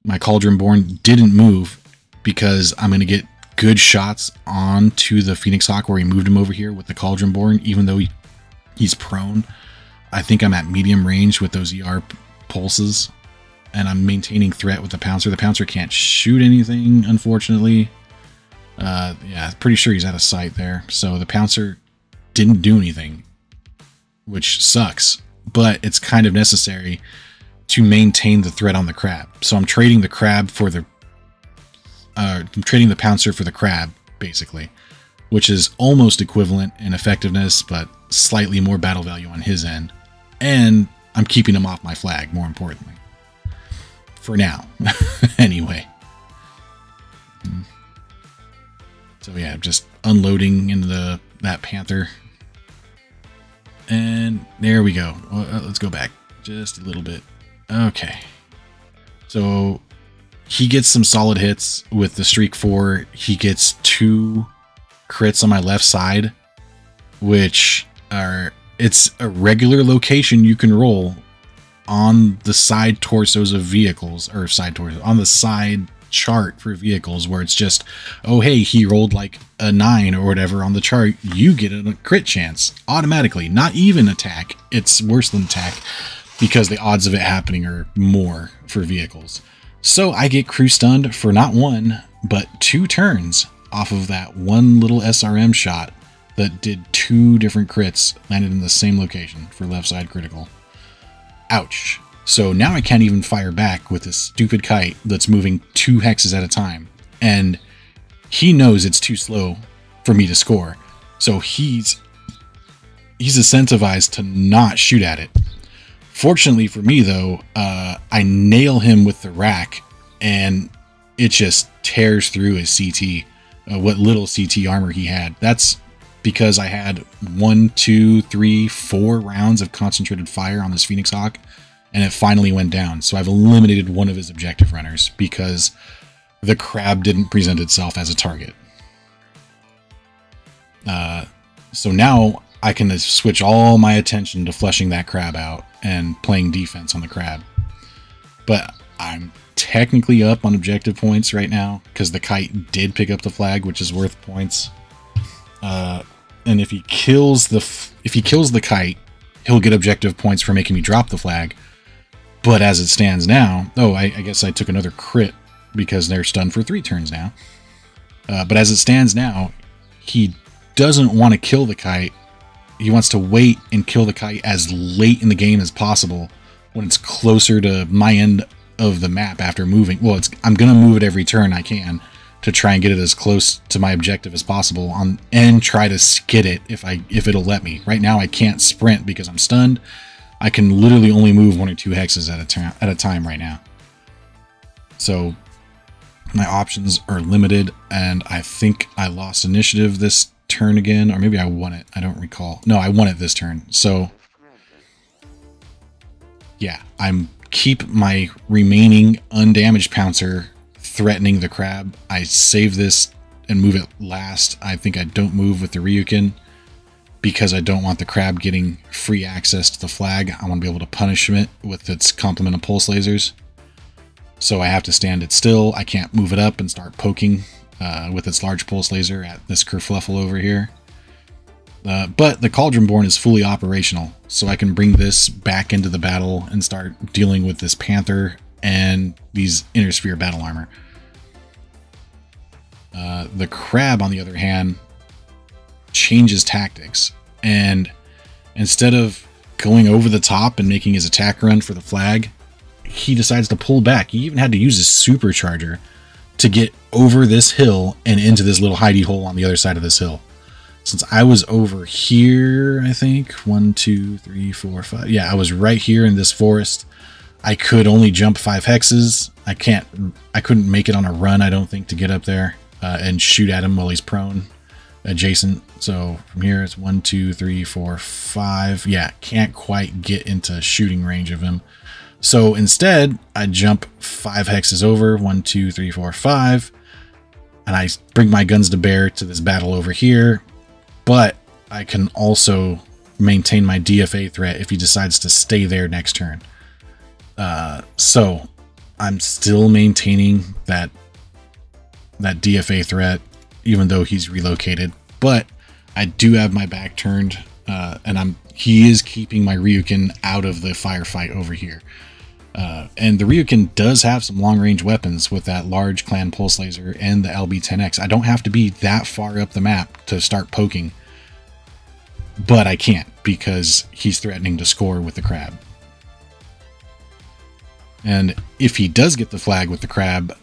My Cauldron Born didn't move because I'm going to get good shots onto the Phoenix Hawk where he moved him over here with the Cauldron Born, even though he's prone. I think I'm at medium range with those ER pulses, and I'm maintaining threat with the Pouncer. The Pouncer can't shoot anything, unfortunately. Yeah, pretty sure he's out of sight there. So the Pouncer didn't do anything, which sucks, but it's kind of necessary to maintain the threat on the crab. So I'm trading the crab for the I'm trading the Pouncer for the crab, basically, which is almost equivalent in effectiveness, but slightly more battle value on his end. And I'm keeping him off my flag, more importantly. For now. Anyway. So yeah, just unloading into that Panther. And there we go. Let's go back just a little bit. Okay. So he gets some solid hits with the Streak 4. He gets 2 crits on my left side, which are, it's a regular location you can roll on the side torsos of vehicles, or side torso, on the side chart for vehicles, where it's just, oh hey, he rolled like a 9 or whatever on the chart, you get a crit chance automatically. Not even attack, it's worse than attack because the odds of it happening are more for vehicles. So I get crew stunned for not 1 but 2 turns off of that one little SRM shot that did 2 different crits, landed in the same location for left side critical. Ouch. So now I can't even fire back with this stupid kite that's moving 2 hexes at a time. And he knows it's too slow for me to score. So he's incentivized to not shoot at it. Fortunately for me though, I nail him with the rack and it just tears through his CT, what little CT armor he had. That's because I had 1, 2, 3, 4 rounds of concentrated fire on this Phoenix Hawk, and it finally went down. So I've eliminated one of his objective runners because the crab didn't present itself as a target. So now I can switch all my attention to fleshing that crab out and playing defense on the crab. But I'm technically up on objective points right now because the kite did pick up the flag, which is worth points. And if he kills the kite, he'll get objective points for making me drop the flag. But as it stands now, oh, I guess I took another crit because they're stunned for 3 turns now. But as it stands now, he doesn't want to kill the kite. He wants to wait and kill the kite as late in the game as possible when it's closer to my end of the map after moving. Well, I'm going to move it every turn I can to try and get it as close to my objective as possible and try to skid it if it'll let me. Right now I can't sprint because I'm stunned. I can literally only move 1 or 2 hexes at a time right now. So my options are limited, and I think I lost initiative this turn again, or maybe I won it. I don't recall. No, I won it this turn. So yeah, I'm keep my remaining undamaged Pouncer threatening the crab. I save this and move it last. I think I don't move with the Ryukin. because I don't want the crab getting free access to the flag. I want to be able to punish it with its complement of pulse lasers. So I have to stand it still. I can't move it up and start poking with its large pulse laser at this kerfluffle over here. But the Cauldronborn is fully operational, so I can bring this back into the battle and start dealing with this Panther and these Inner Sphere battle armor. The crab, on the other hand, changes tactics, and instead of going over the top and making his attack run for the flag, he decides to pull back. He even had to use his supercharger to get over this hill and into this little hidey hole on the other side of this hill. Since I was over here, I think 1, 2, 3, 4, 5. Yeah, I was right here in this forest. I could only jump 5 hexes. I couldn't make it on a run, I don't think, to get up there and shoot at him while he's prone adjacent. So from here it's 1, 2, 3, 4, 5. Yeah, can't quite get into shooting range of him. So instead, I jump 5 hexes over, 1, 2, 3, 4, 5, and I bring my guns to bear to this battle over here. But I can also maintain my DFA threat if he decides to stay there next turn. So I'm still maintaining that DFA threat, even though he's relocated. But I do have my back turned, and he is keeping my Ryukin out of the firefight over here. And the Ryukin does have some long-range weapons with that large clan pulse laser and the LB-10X. I don't have to be that far up the map to start poking, but I can't because he's threatening to score with the crab. And if he does get the flag with the crab,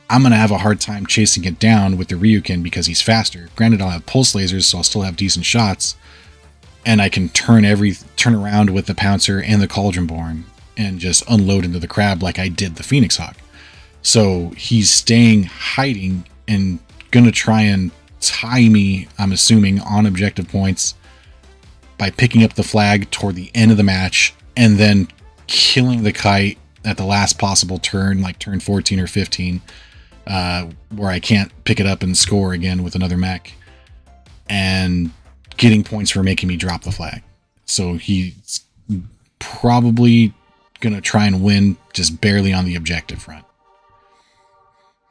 I'm going to have a hard time chasing it down with the Ryukin because he's faster. Granted, I'll have pulse lasers, so I'll still have decent shots, and I can turn around with the Pouncer and the Cauldronborn and just unload into the crab like I did the Phoenix Hawk. So he's staying hiding and gonna try and tie me, I'm assuming, on objective points by picking up the flag toward the end of the match and then killing the kite at the last possible turn, like turn 14 or 15, where I can't pick it up and score again with another mech, and getting points for making me drop the flag. So he's probably gonna try and win just barely on the objective front.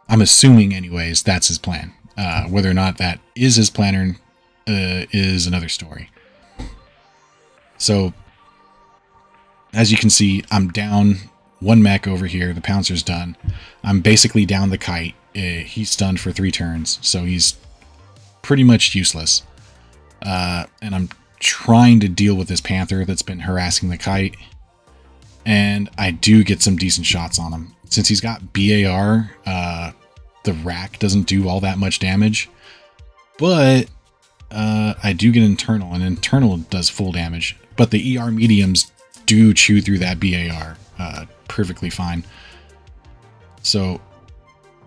I'm assuming anyways that's his plan. Whether or not that is his plan is another story. So as you can see, I'm down 1 mech over here. The Pouncer's done. I'm basically down the kite. He's stunned for 3 turns, so he's pretty much useless. And I'm trying to deal with this Panther that's been harassing the kite. And I do get some decent shots on him. Since he's got BAR, the rack doesn't do all that much damage. But I do get internal, and internal does full damage. But the ER mediums do chew through that BAR perfectly fine. So,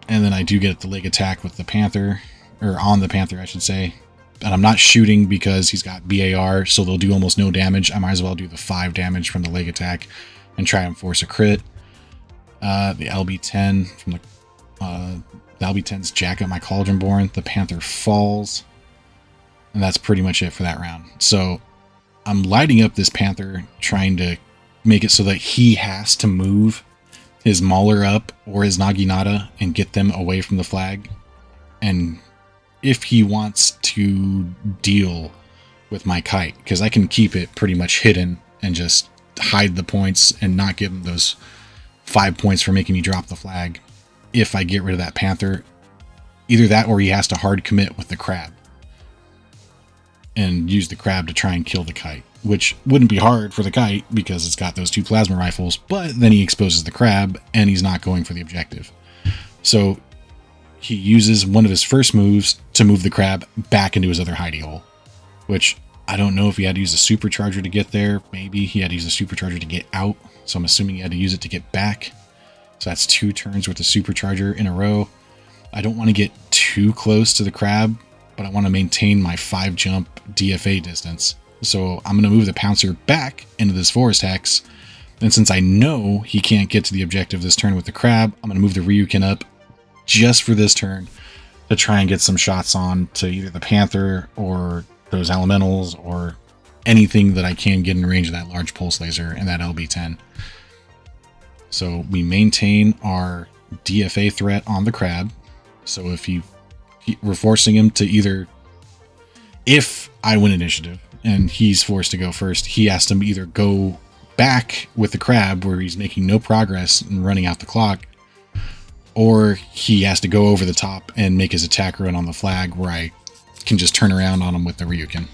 and then I do get the leg attack with the Panther, or on the Panther, I should say. And I'm not shooting because he's got BAR, so they'll do almost no damage. I might as well do the 5 damage from the leg attack and try and force a crit. The LB-10 from the LB-10's jack up my Cauldronborn. The Panther falls, and that's pretty much it for that round. So I'm lighting up this Panther, trying to make it so that he has to move his Mauler up or his Naginata and get them away from the flag. And if he wants to deal with my kite, because I can keep it pretty much hidden and just hide the points and not give him those 5 points for making me drop the flag. If I get rid of that Panther, either that or he has to hard commit with the crab and use the crab to try and kill the kite, which wouldn't be hard for the kite because it's got those 2 plasma rifles, but then he exposes the crab and he's not going for the objective. So he uses one of his first moves to move the crab back into his other hidey hole, which I don't know if he had to use a supercharger to get there. Maybe he had to use a supercharger to get out. So I'm assuming he had to use it to get back. So that's 2 turns with the supercharger in a row. I don't want to get too close to the crab, but I want to maintain my 5 jump DFA distance. So I'm going to move the Pouncer back into this forest hex. And since I know he can't get to the objective this turn with the crab, I'm going to move the Ryukin up just for this turn to try and get some shots on to either the Panther or those elementals or anything that I can get in range of that large pulse laser and that LB-10. So we maintain our DFA threat on the crab. So if we're forcing him to either, if I win initiative and he's forced to go first, he has to either go back with the crab where he's making no progress and running out the clock, or he has to go over the top and make his attack run on the flag where I can just turn around on him with the Ryukin.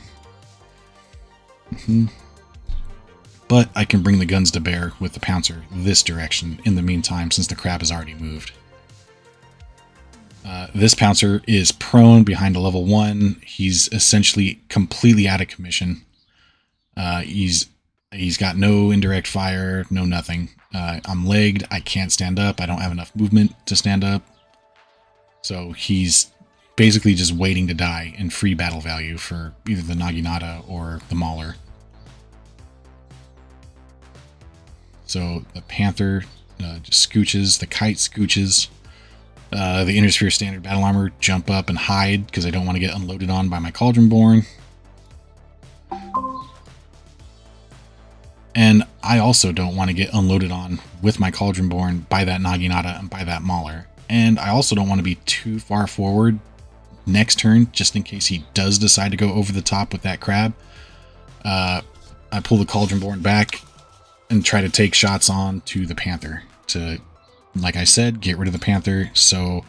But I can bring the guns to bear with the Pouncer this direction in the meantime, since the crab has already moved. This Pouncer is prone behind a level 1. He's essentially completely out of commission. He's got no indirect fire, no nothing. I'm legged. I can't stand up. I don't have enough movement to stand up. So he's basically just waiting to die in free battle value for either the Naginata or the Mauler. So the Panther just scooches, the Kite scooches. The Intersphere Standard Battle Armor jump up and hide because I don't want to get unloaded on by my Cauldronborn. And I also don't want to get unloaded on with my Cauldronborn by that Naginata and by that Mauler. And I also don't want to be too far forward next turn, just in case he does decide to go over the top with that crab. I pull the Cauldronborn back and try to take shots on to the Panther to, like I said, get rid of the Panther, so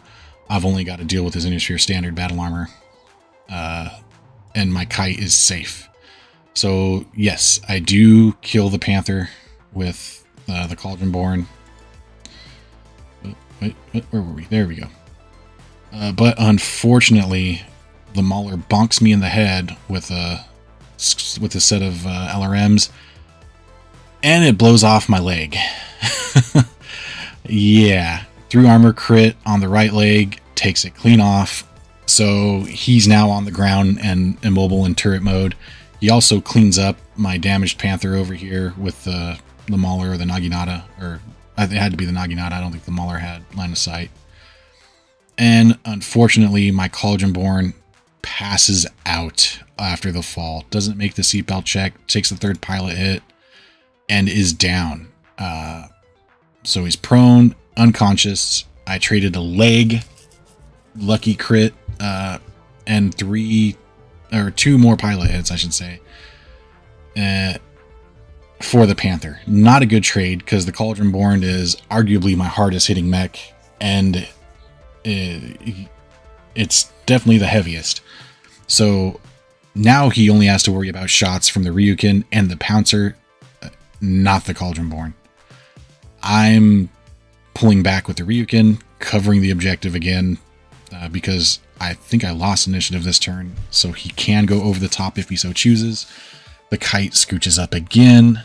I've only got to deal with his Intersphere Standard Battle Armor, and my Kite is safe. So yes, I do kill the Panther with the Cauldronborn. Wait, where were we? There we go. But unfortunately, the Mauler bonks me in the head with a set of LRMs, and it blows off my leg. Yeah, through armor crit on the right leg, takes it clean off. So he's now on the ground and immobile in turret mode. He also cleans up my damaged Panther over here with the Mauler or the Naginata, or it had to be the Naginata. I don't think the Mauler had line of sight. And unfortunately, my Cauldronborn passes out after the fall. Doesn't make the seatbelt check, takes the third pilot hit, and is down. So he's prone, unconscious. I traded a leg, lucky crit, and 2 more pilot hits, I should say, for the Panther. Not a good trade, because the Cauldronborn is arguably my hardest hitting mech, and it's definitely the heaviest. So now he only has to worry about shots from the Ryukin and the Pouncer, not the Cauldronborn. I'm pulling back with the Ryukin, covering the objective again, because I think I lost initiative this turn, so he can go over the top if he so chooses. The Kite scooches up again.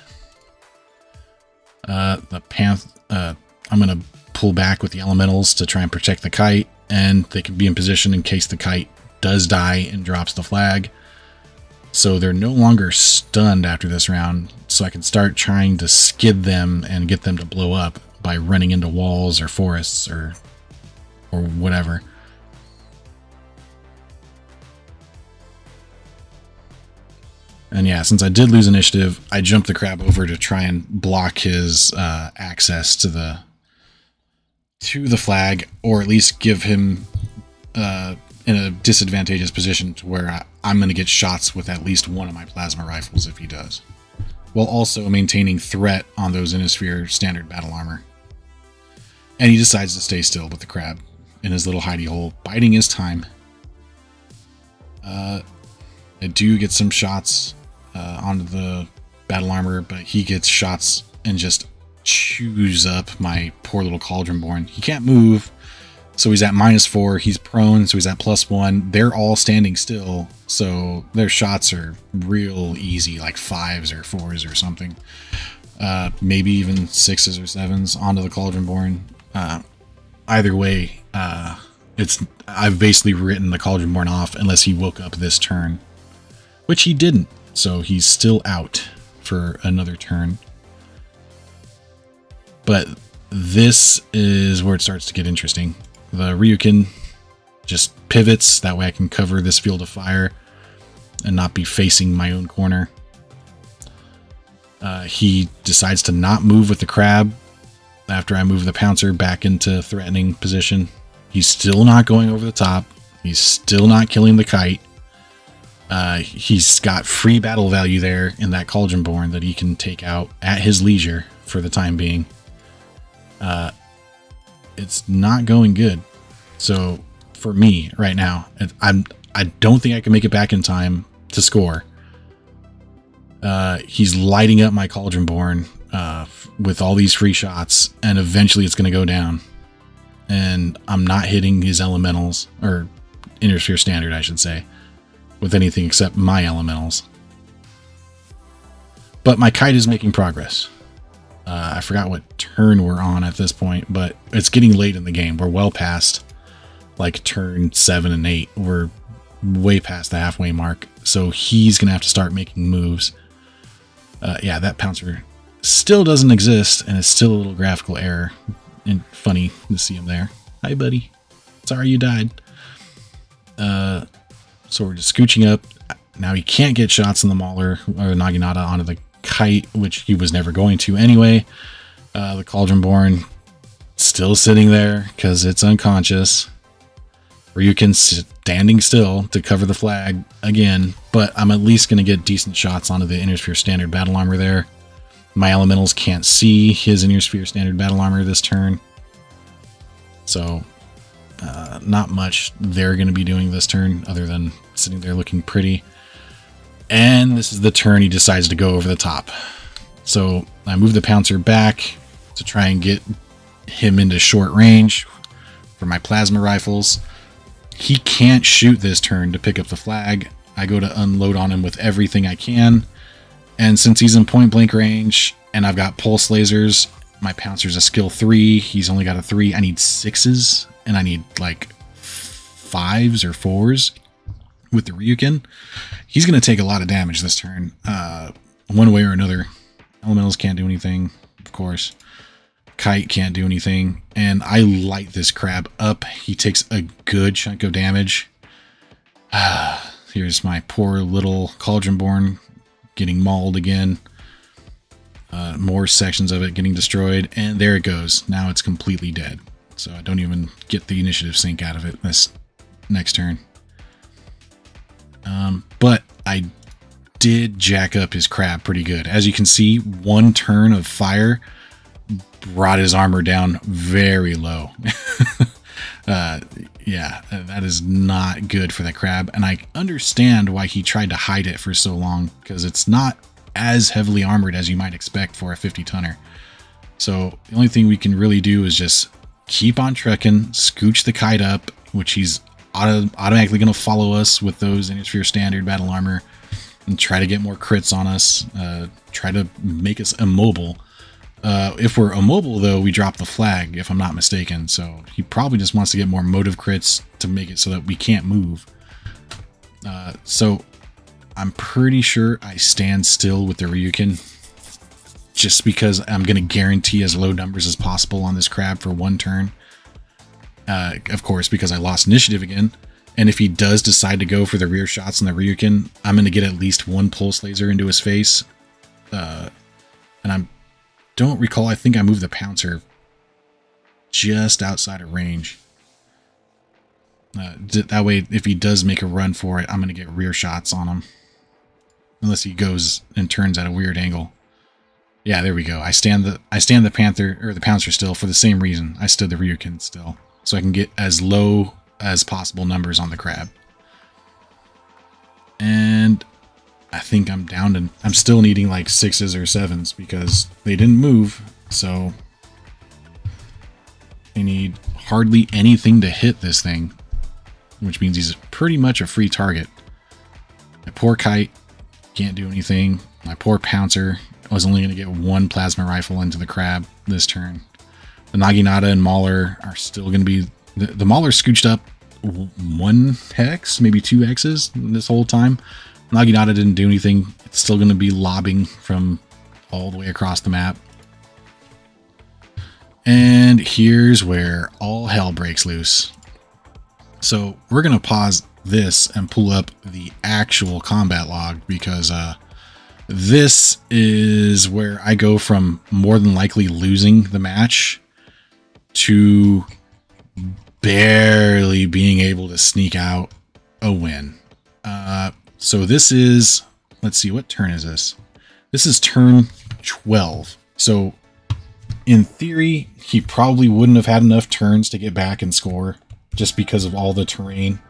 The Panther, I'm going to pull back with the Elementals to try and protect the Kite, and they can be in position in case the Kite does die and drops the flag. So they're no longer stunned after this round, so I can start trying to skid them and get them to blow up by running into walls or forests or whatever. And yeah, since I did lose initiative, I jumped the crab over to try and block his access to the flag, or at least give him in a disadvantageous position to where I'm going to get shots with at least one of my plasma rifles if he does, while also maintaining threat on those Innisphere Standard Battle Armor. And he decides to stay still with the crab in his little hidey hole, biding his time. I do get some shots onto the battle armor, but he gets shots and just chews up my poor little Cauldronborn. He can't move, so he's at -4. He's prone, so he's at +1. They're all standing still, so their shots are real easy, like 5s or 4s or something. Maybe even 6s or 7s onto the Cauldronborn. Either way, I've basically written the Cauldronborn off unless he woke up this turn, which he didn't. So he's still out for another turn. But this is where it starts to get interesting. The Ryukin just pivots, that way I can cover this field of fire. and not be facing my own corner. He decides to not move with the crab after I move the pouncer back into threatening position. He's still not going over the top. He's still not killing the kite. He's got free battle value there in that Cauldronborn that he can take out at his leisure for the time being. It's not going good. So for me right now, I don't think I can make it back in time to score. He's lighting up my Cauldronborn with all these free shots, and eventually it's going to go down. And I'm not hitting his elementals, or Inner Sphere Standard, I should say, with anything except my elementals. But my kite is making progress. I forgot what turn we're on at this point, but it's getting late in the game. We're well past like turn 7 and 8. We're way past the halfway mark, so he's gonna have to start making moves. Yeah, that pouncer still doesn't exist, and it's still a little graphical error. And funny to see him there. Hi, buddy. Sorry you died. So we're just scooching up. Now he can't get shots on the Mauler or Naginata onto the kite, which he was never going to anyway. The Cauldronborn still sitting there because it's unconscious. Ryukin standing still to cover the flag again, but I'm at least going to get decent shots onto the Inner Sphere Standard Battle Armor there. My elementals can't see his Inner Sphere Standard Battle Armor this turn, so not much they're going to be doing this turn other than sitting there looking pretty. And this is the turn he decides to go over the top. So I move the pouncer back to try and get him into short range for my plasma rifles. He can't shoot this turn to pick up the flag. I go to unload on him with everything I can. And since he's in point blank range and I've got pulse lasers, my pouncer's a skill 3. He's only got a 3. I need 6s, and I need like 5s or 4s with the Ryukin. He's going to take a lot of damage this turn, one way or another. Elementals can't do anything, of course. Kite can't do anything, and I light this crab up. He takes a good chunk of damage. Here's my poor little Cauldronborn getting mauled again. More sections of it getting destroyed, and there it goes. Now it's completely dead, so I don't even get the initiative sync out of it this next turn. But I did jack up his crab pretty good. As you can see, one turn of fire brought his armor down very low. Yeah, that is not good for the crab, and I understand why he tried to hide it for so long, because it's not as heavily armored as you might expect for a 50-tonner. So the only thing we can really do is just keep on trekking, scooch the kite up, which he's automatically going to follow us with those Inner Sphere Standard Battle Armor, and try to get more crits on us, try to make us immobile. If we're immobile, though, we drop the flag, if I'm not mistaken. So he probably just wants to get more motive crits to make it so that we can't move. So I'm pretty sure I stand still with the Ryukin, just because I'm going to guarantee as low numbers as possible on this crab for one turn. Of course, because I lost initiative again. And if he does decide to go for the rear shots on the Ryukin, I'm going to get at least one pulse laser into his face. And don't recall, I think I moved the pouncer just outside of range. That way, if he does make a run for it, I'm going to get rear shots on him. Unless he goes and turns at a weird angle. Yeah, there we go. I stand the panther or the pouncer still for the same reason. I stood the Ryukin still, so I can get as low as possible numbers on the crab. And I think I'm down to, I'm still needing like 6s or 7s because they didn't move. So I need hardly anything to hit this thing, which means he's pretty much a free target. My poor kite can't do anything. My poor pouncer was only going to get one plasma rifle into the crab this turn. The Naginata and Mauler are still going to be, the Mauler scooched up 1 hex, maybe 2 hexes this whole time. Naginata didn't do anything. It's still going to be lobbing from all the way across the map. And here's where all hell breaks loose. So we're going to pause this and pull up the actual combat log, because this is where I go from more than likely losing the match to barely being able to sneak out a win. So this is, let's see, what turn is this? This is turn 12. So in theory, he probably wouldn't have had enough turns to get back and score just because of all the terrain,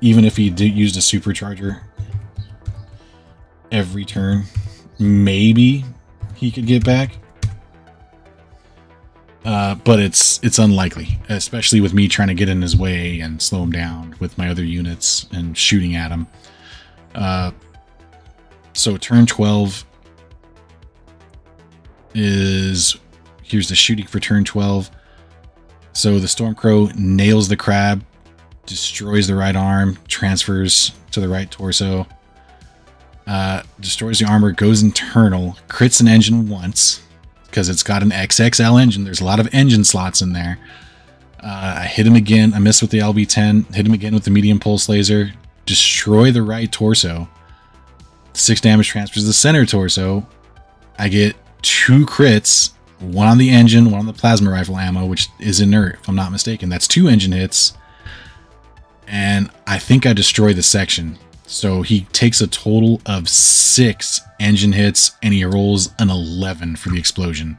even if he used a supercharger every turn. Maybe he could get back, but it's unlikely, especially with me trying to get in his way and slow him down with my other units and shooting at him. So turn 12 is, here's the shooting for turn 12. So the Stormcrow nails the crab, destroys the right arm, transfers to the right torso, destroys the armor, goes internal, crits an engine once, because it's got an XXL engine. There's a lot of engine slots in there. I hit him again. I missed with the LB-10. Hit him again with the medium pulse laser. Destroy the right torso. 6 damage transfers to the center torso. I get 2 crits. One on the engine, one on the plasma rifle ammo, which is inert, if I'm not mistaken. That's 2 engine hits. And I think I destroy the section. So he takes a total of 6 engine hits, and he rolls an 11 for the explosion.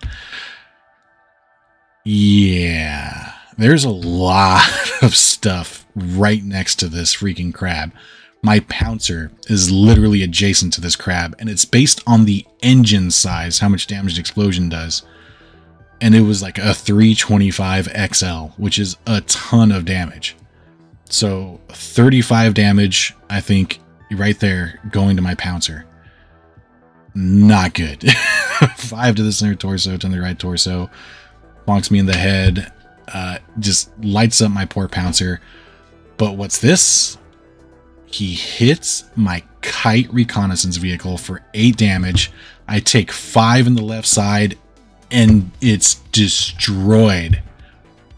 Yeah, there's a lot of stuff right next to this freaking crab. My Pouncer is literally adjacent to this crab, and it's based on the engine size, how much damage the explosion does. And it was like a 325 XL, which is a ton of damage. So 35 damage, I think, right there, going to my Pouncer. Not good. 5 to the center torso, 10 to the right torso. Bonks me in the head. Just lights up my poor Pouncer. But what's this? He hits my kite reconnaissance vehicle for 8 damage. I take 5 in the left side, and it's destroyed.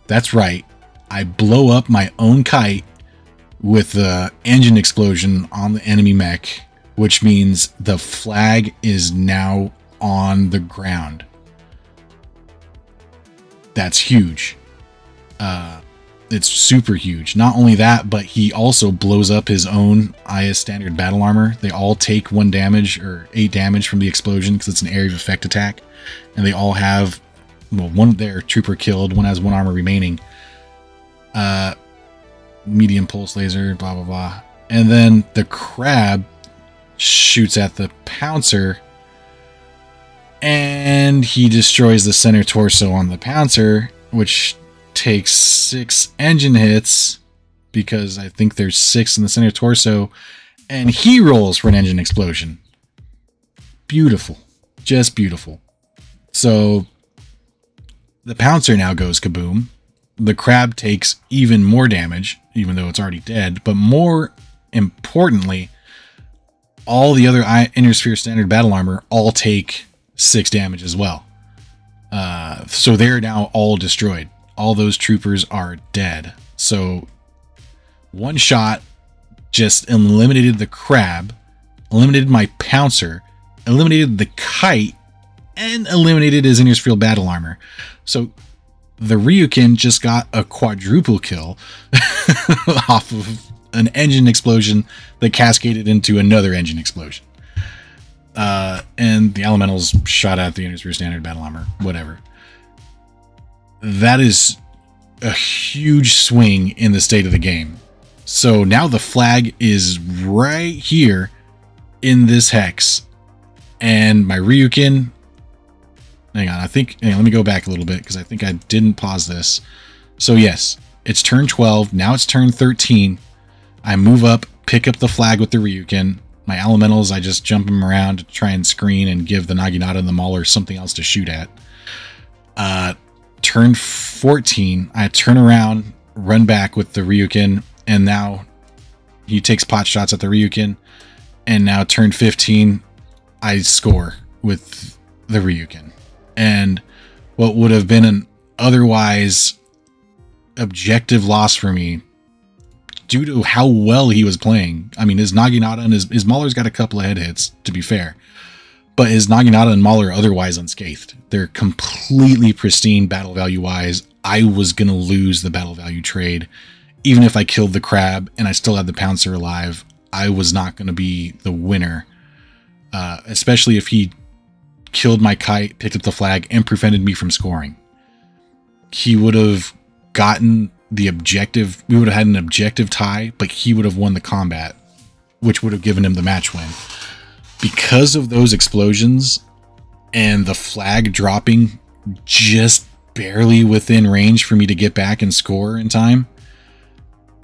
That's right. I blow up my own kite with the engine explosion on the enemy mech, which means the flag is now on the ground. That's huge. It's super huge. Not only that, but he also blows up his own IS standard battle armor. They all take 1 damage or 8 damage from the explosion because it's an area of effect attack. And they all have, well, one their trooper killed, one has 1 armor remaining. Medium pulse laser, blah, blah, blah. And then the crab shoots at the Pouncer, and he destroys the center torso on the Pouncer, which takes 6 engine hits, because I think there's 6 in the center torso, and he rolls for an engine explosion. Beautiful. Just beautiful. So the Pouncer now goes kaboom. The crab takes even more damage, even though it's already dead. But more importantly, all the other Inner Sphere standard battle armor all take 6 damage as well. So they're now all destroyed. All those troopers are dead. So one shot just eliminated the crab, eliminated my Pouncer, eliminated the kite, and eliminated his Inner Sphere battle armor. So the Ryukin just got a quadruple kill off of an engine explosion that cascaded into another engine explosion. And the Elementals shot at the Inner Sphere standard battle armor, whatever. That is a huge swing in the state of the game. So now the flag is right here in this hex. And my Ryukin... Hang on, let me go back a little bit, because I think I didn't pause this. So yes, it's turn 12. Now it's turn 13. I move up, pick up the flag with the Ryukin. My Elementals, I just jump them around to try and screen and give the Naginata and the Mauler something else to shoot at. Turn 14, I turn around, run back with the Ryukin, and now he takes pot shots at the Ryukin. And now turn 15, I score with the Ryukin. And what would have been an otherwise objective loss for me due to how well he was playing. I mean, his Naginata and his Mauler's got a couple of head hits, to be fair. But his Naginata and Mauler are otherwise unscathed. They're completely pristine battle value-wise. I was going to lose the battle value trade. Even if I killed the crab and I still had the Pouncer alive, I was not going to be the winner. Especially if he killed my kite, picked up the flag, and prevented me from scoring. He would have gotten the objective. We would have had an objective tie, but he would have won the combat, which would have given him the match win. Because of those explosions and the flag dropping just barely within range for me to get back and score in time,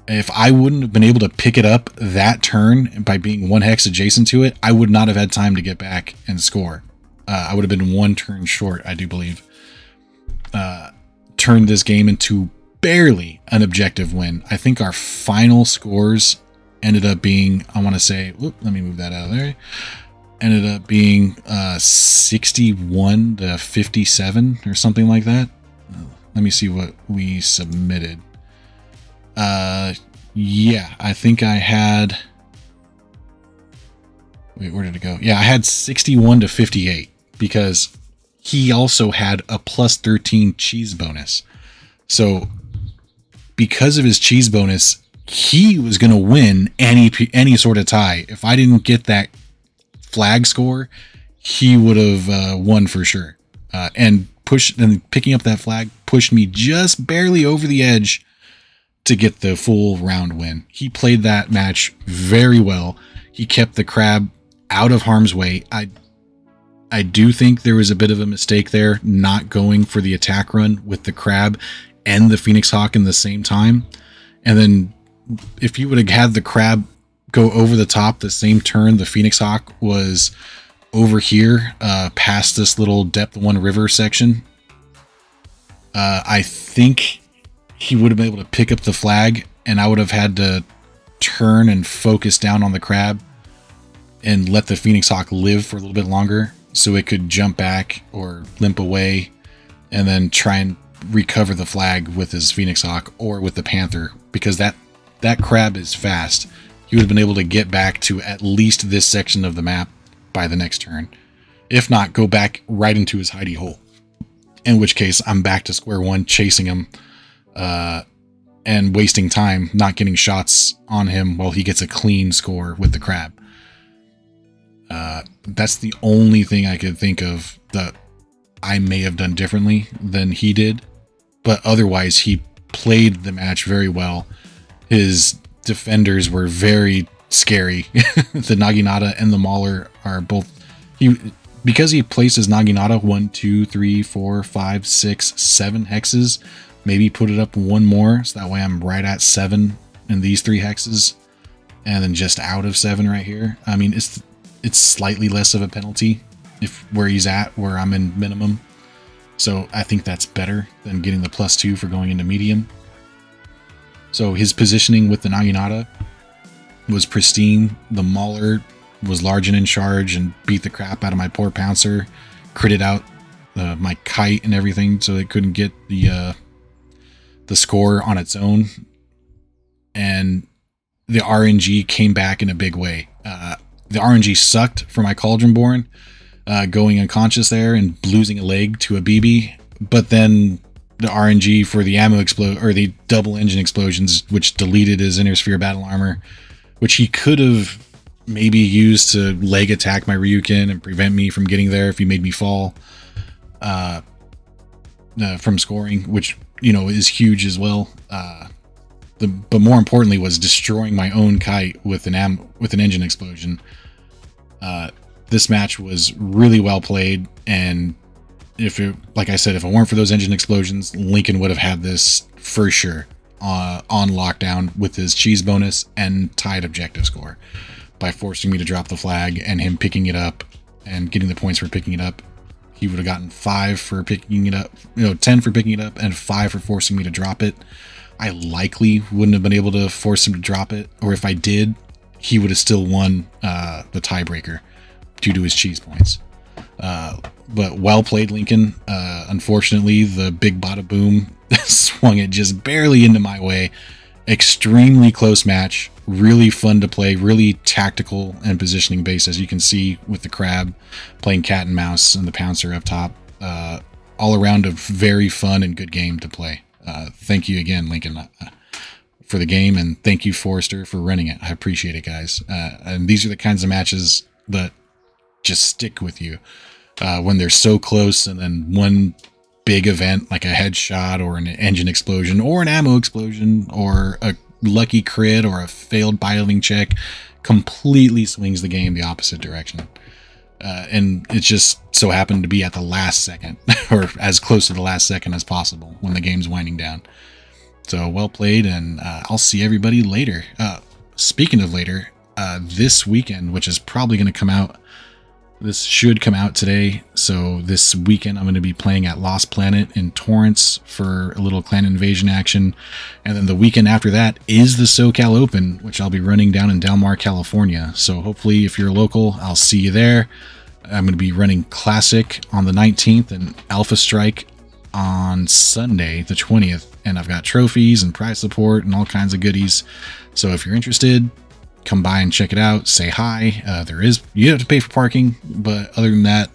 if I wouldn't have been able to pick it up that turn by being 1 hex adjacent to it, I would not have had time to get back and score. I would have been 1 turn short, I do believe. Turned this game into barely an objective win. I think our final scores ended up being, I want to say, whoop, let me move that out of there. Ended up being 61 to 57 or something like that. Let me see what we submitted. Yeah, I think I had, wait, where did it go? Yeah, I had 61 to 58 because he also had a plus 13 cheese bonus. So because of his cheese bonus, he was going to win any sort of tie. If I didn't get that flag score, he would have won for sure. And picking up that flag pushed me just barely over the edge to get the full round win. He played that match very well. He kept the crab out of harm's way. I do think there was a bit of a mistake there, not going for the attack run with the crab and the Phoenix Hawk in the same time. And then if you would have had the crab go over the top the same turn the Phoenix Hawk was over here, past this little depth 1 river section, I think he would have been able to pick up the flag, and I would have had to turn and focus down on the crab and let the Phoenix Hawk live for a little bit longer so it could jump back or limp away and then try and recover the flag with his Phoenix Hawk or with the Panther, because that crab is fast. He would have been able to get back to at least this section of the map by the next turn. If not, go back right into his hidey hole. In which case, I'm back to square one, chasing him and wasting time, not getting shots on him while he gets a clean score with the crab. That's the only thing I could think of that I may have done differently than he did. But otherwise, he played the match very well. His defenders were very scary. The Naginata and the Mauler are both... Because he places Naginata 1, 2, 3, 4, 5, 6, 7 hexes, maybe put it up 1 more, so that way I'm right at 7 in these 3 hexes, and then just out of 7 right here. I mean, it's slightly less of a penalty where he's at, where I'm in minimum. So I think that's better than getting the +2 for going into medium. So his positioning with the Naginata was pristine. The Mauler was large and in charge and beat the crap out of my poor Pouncer, critted out my kite and everything, so it couldn't get the score on its own. And the RNG came back in a big way. The RNG sucked for my Cauldronborn, going unconscious there and losing a leg to a BB, but then the RNG for the ammo or the double engine explosions, which deleted his inner sphere battle armor, which he could have maybe used to leg attack my Ryukin and prevent me from getting there if he made me fall from scoring, which, you know, is huge as well. But more importantly was destroying my own kite with an engine explosion. This match was really well played, and like I said, if it weren't for those engine explosions, Lincoln would have had this for sure on lockdown with his cheese bonus and tied objective score by forcing me to drop the flag and him picking it up and getting the points for picking it up. He would have gotten 5 for picking it up, 10 for picking it up and 5 for forcing me to drop it. I likely wouldn't have been able to force him to drop it, or if I did, he would have still won the tiebreaker due to his cheese points. But well played, Lincoln. Unfortunately, the big bada boom swung it just barely into my way, Extremely close match, really fun to play, really tactical and positioning based, as you can see with the crab playing cat and mouse and the pouncer up top. All around a very fun and good game to play. Thank you again, Lincoln, for the game, and thank you, Forrester, for running it. I appreciate it, guys. And these are the kinds of matches that just stick with you when they're so close, and then one big event like a headshot or an engine explosion or an ammo explosion or a lucky crit or a failed piloting check completely swings the game the opposite direction. And it just so happened to be at the last second or as close to the last second as possible when the game's winding down. So well played, and I'll see everybody later. Speaking of later, this weekend, which is probably going to come out, this should come out today. So this weekend I'm going to be playing at Lost Planet in Torrance for a little clan invasion action. And then the weekend after that is the SoCal Open, which I'll be running down in Del Mar, California. So hopefully if you're local, I'll see you there. I'm going to be running Classic on the 19th and Alpha Strike on Sunday, the 20th. And I've got trophies and prize support and all kinds of goodies. So if you're interested, come by and check it out. Say hi. You have to pay for parking, but other than that,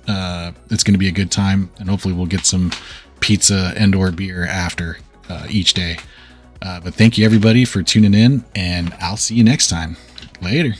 it's going to be a good time, and hopefully we'll get some pizza and or beer after each day. But thank you everybody for tuning in, and I'll see you next time. Later.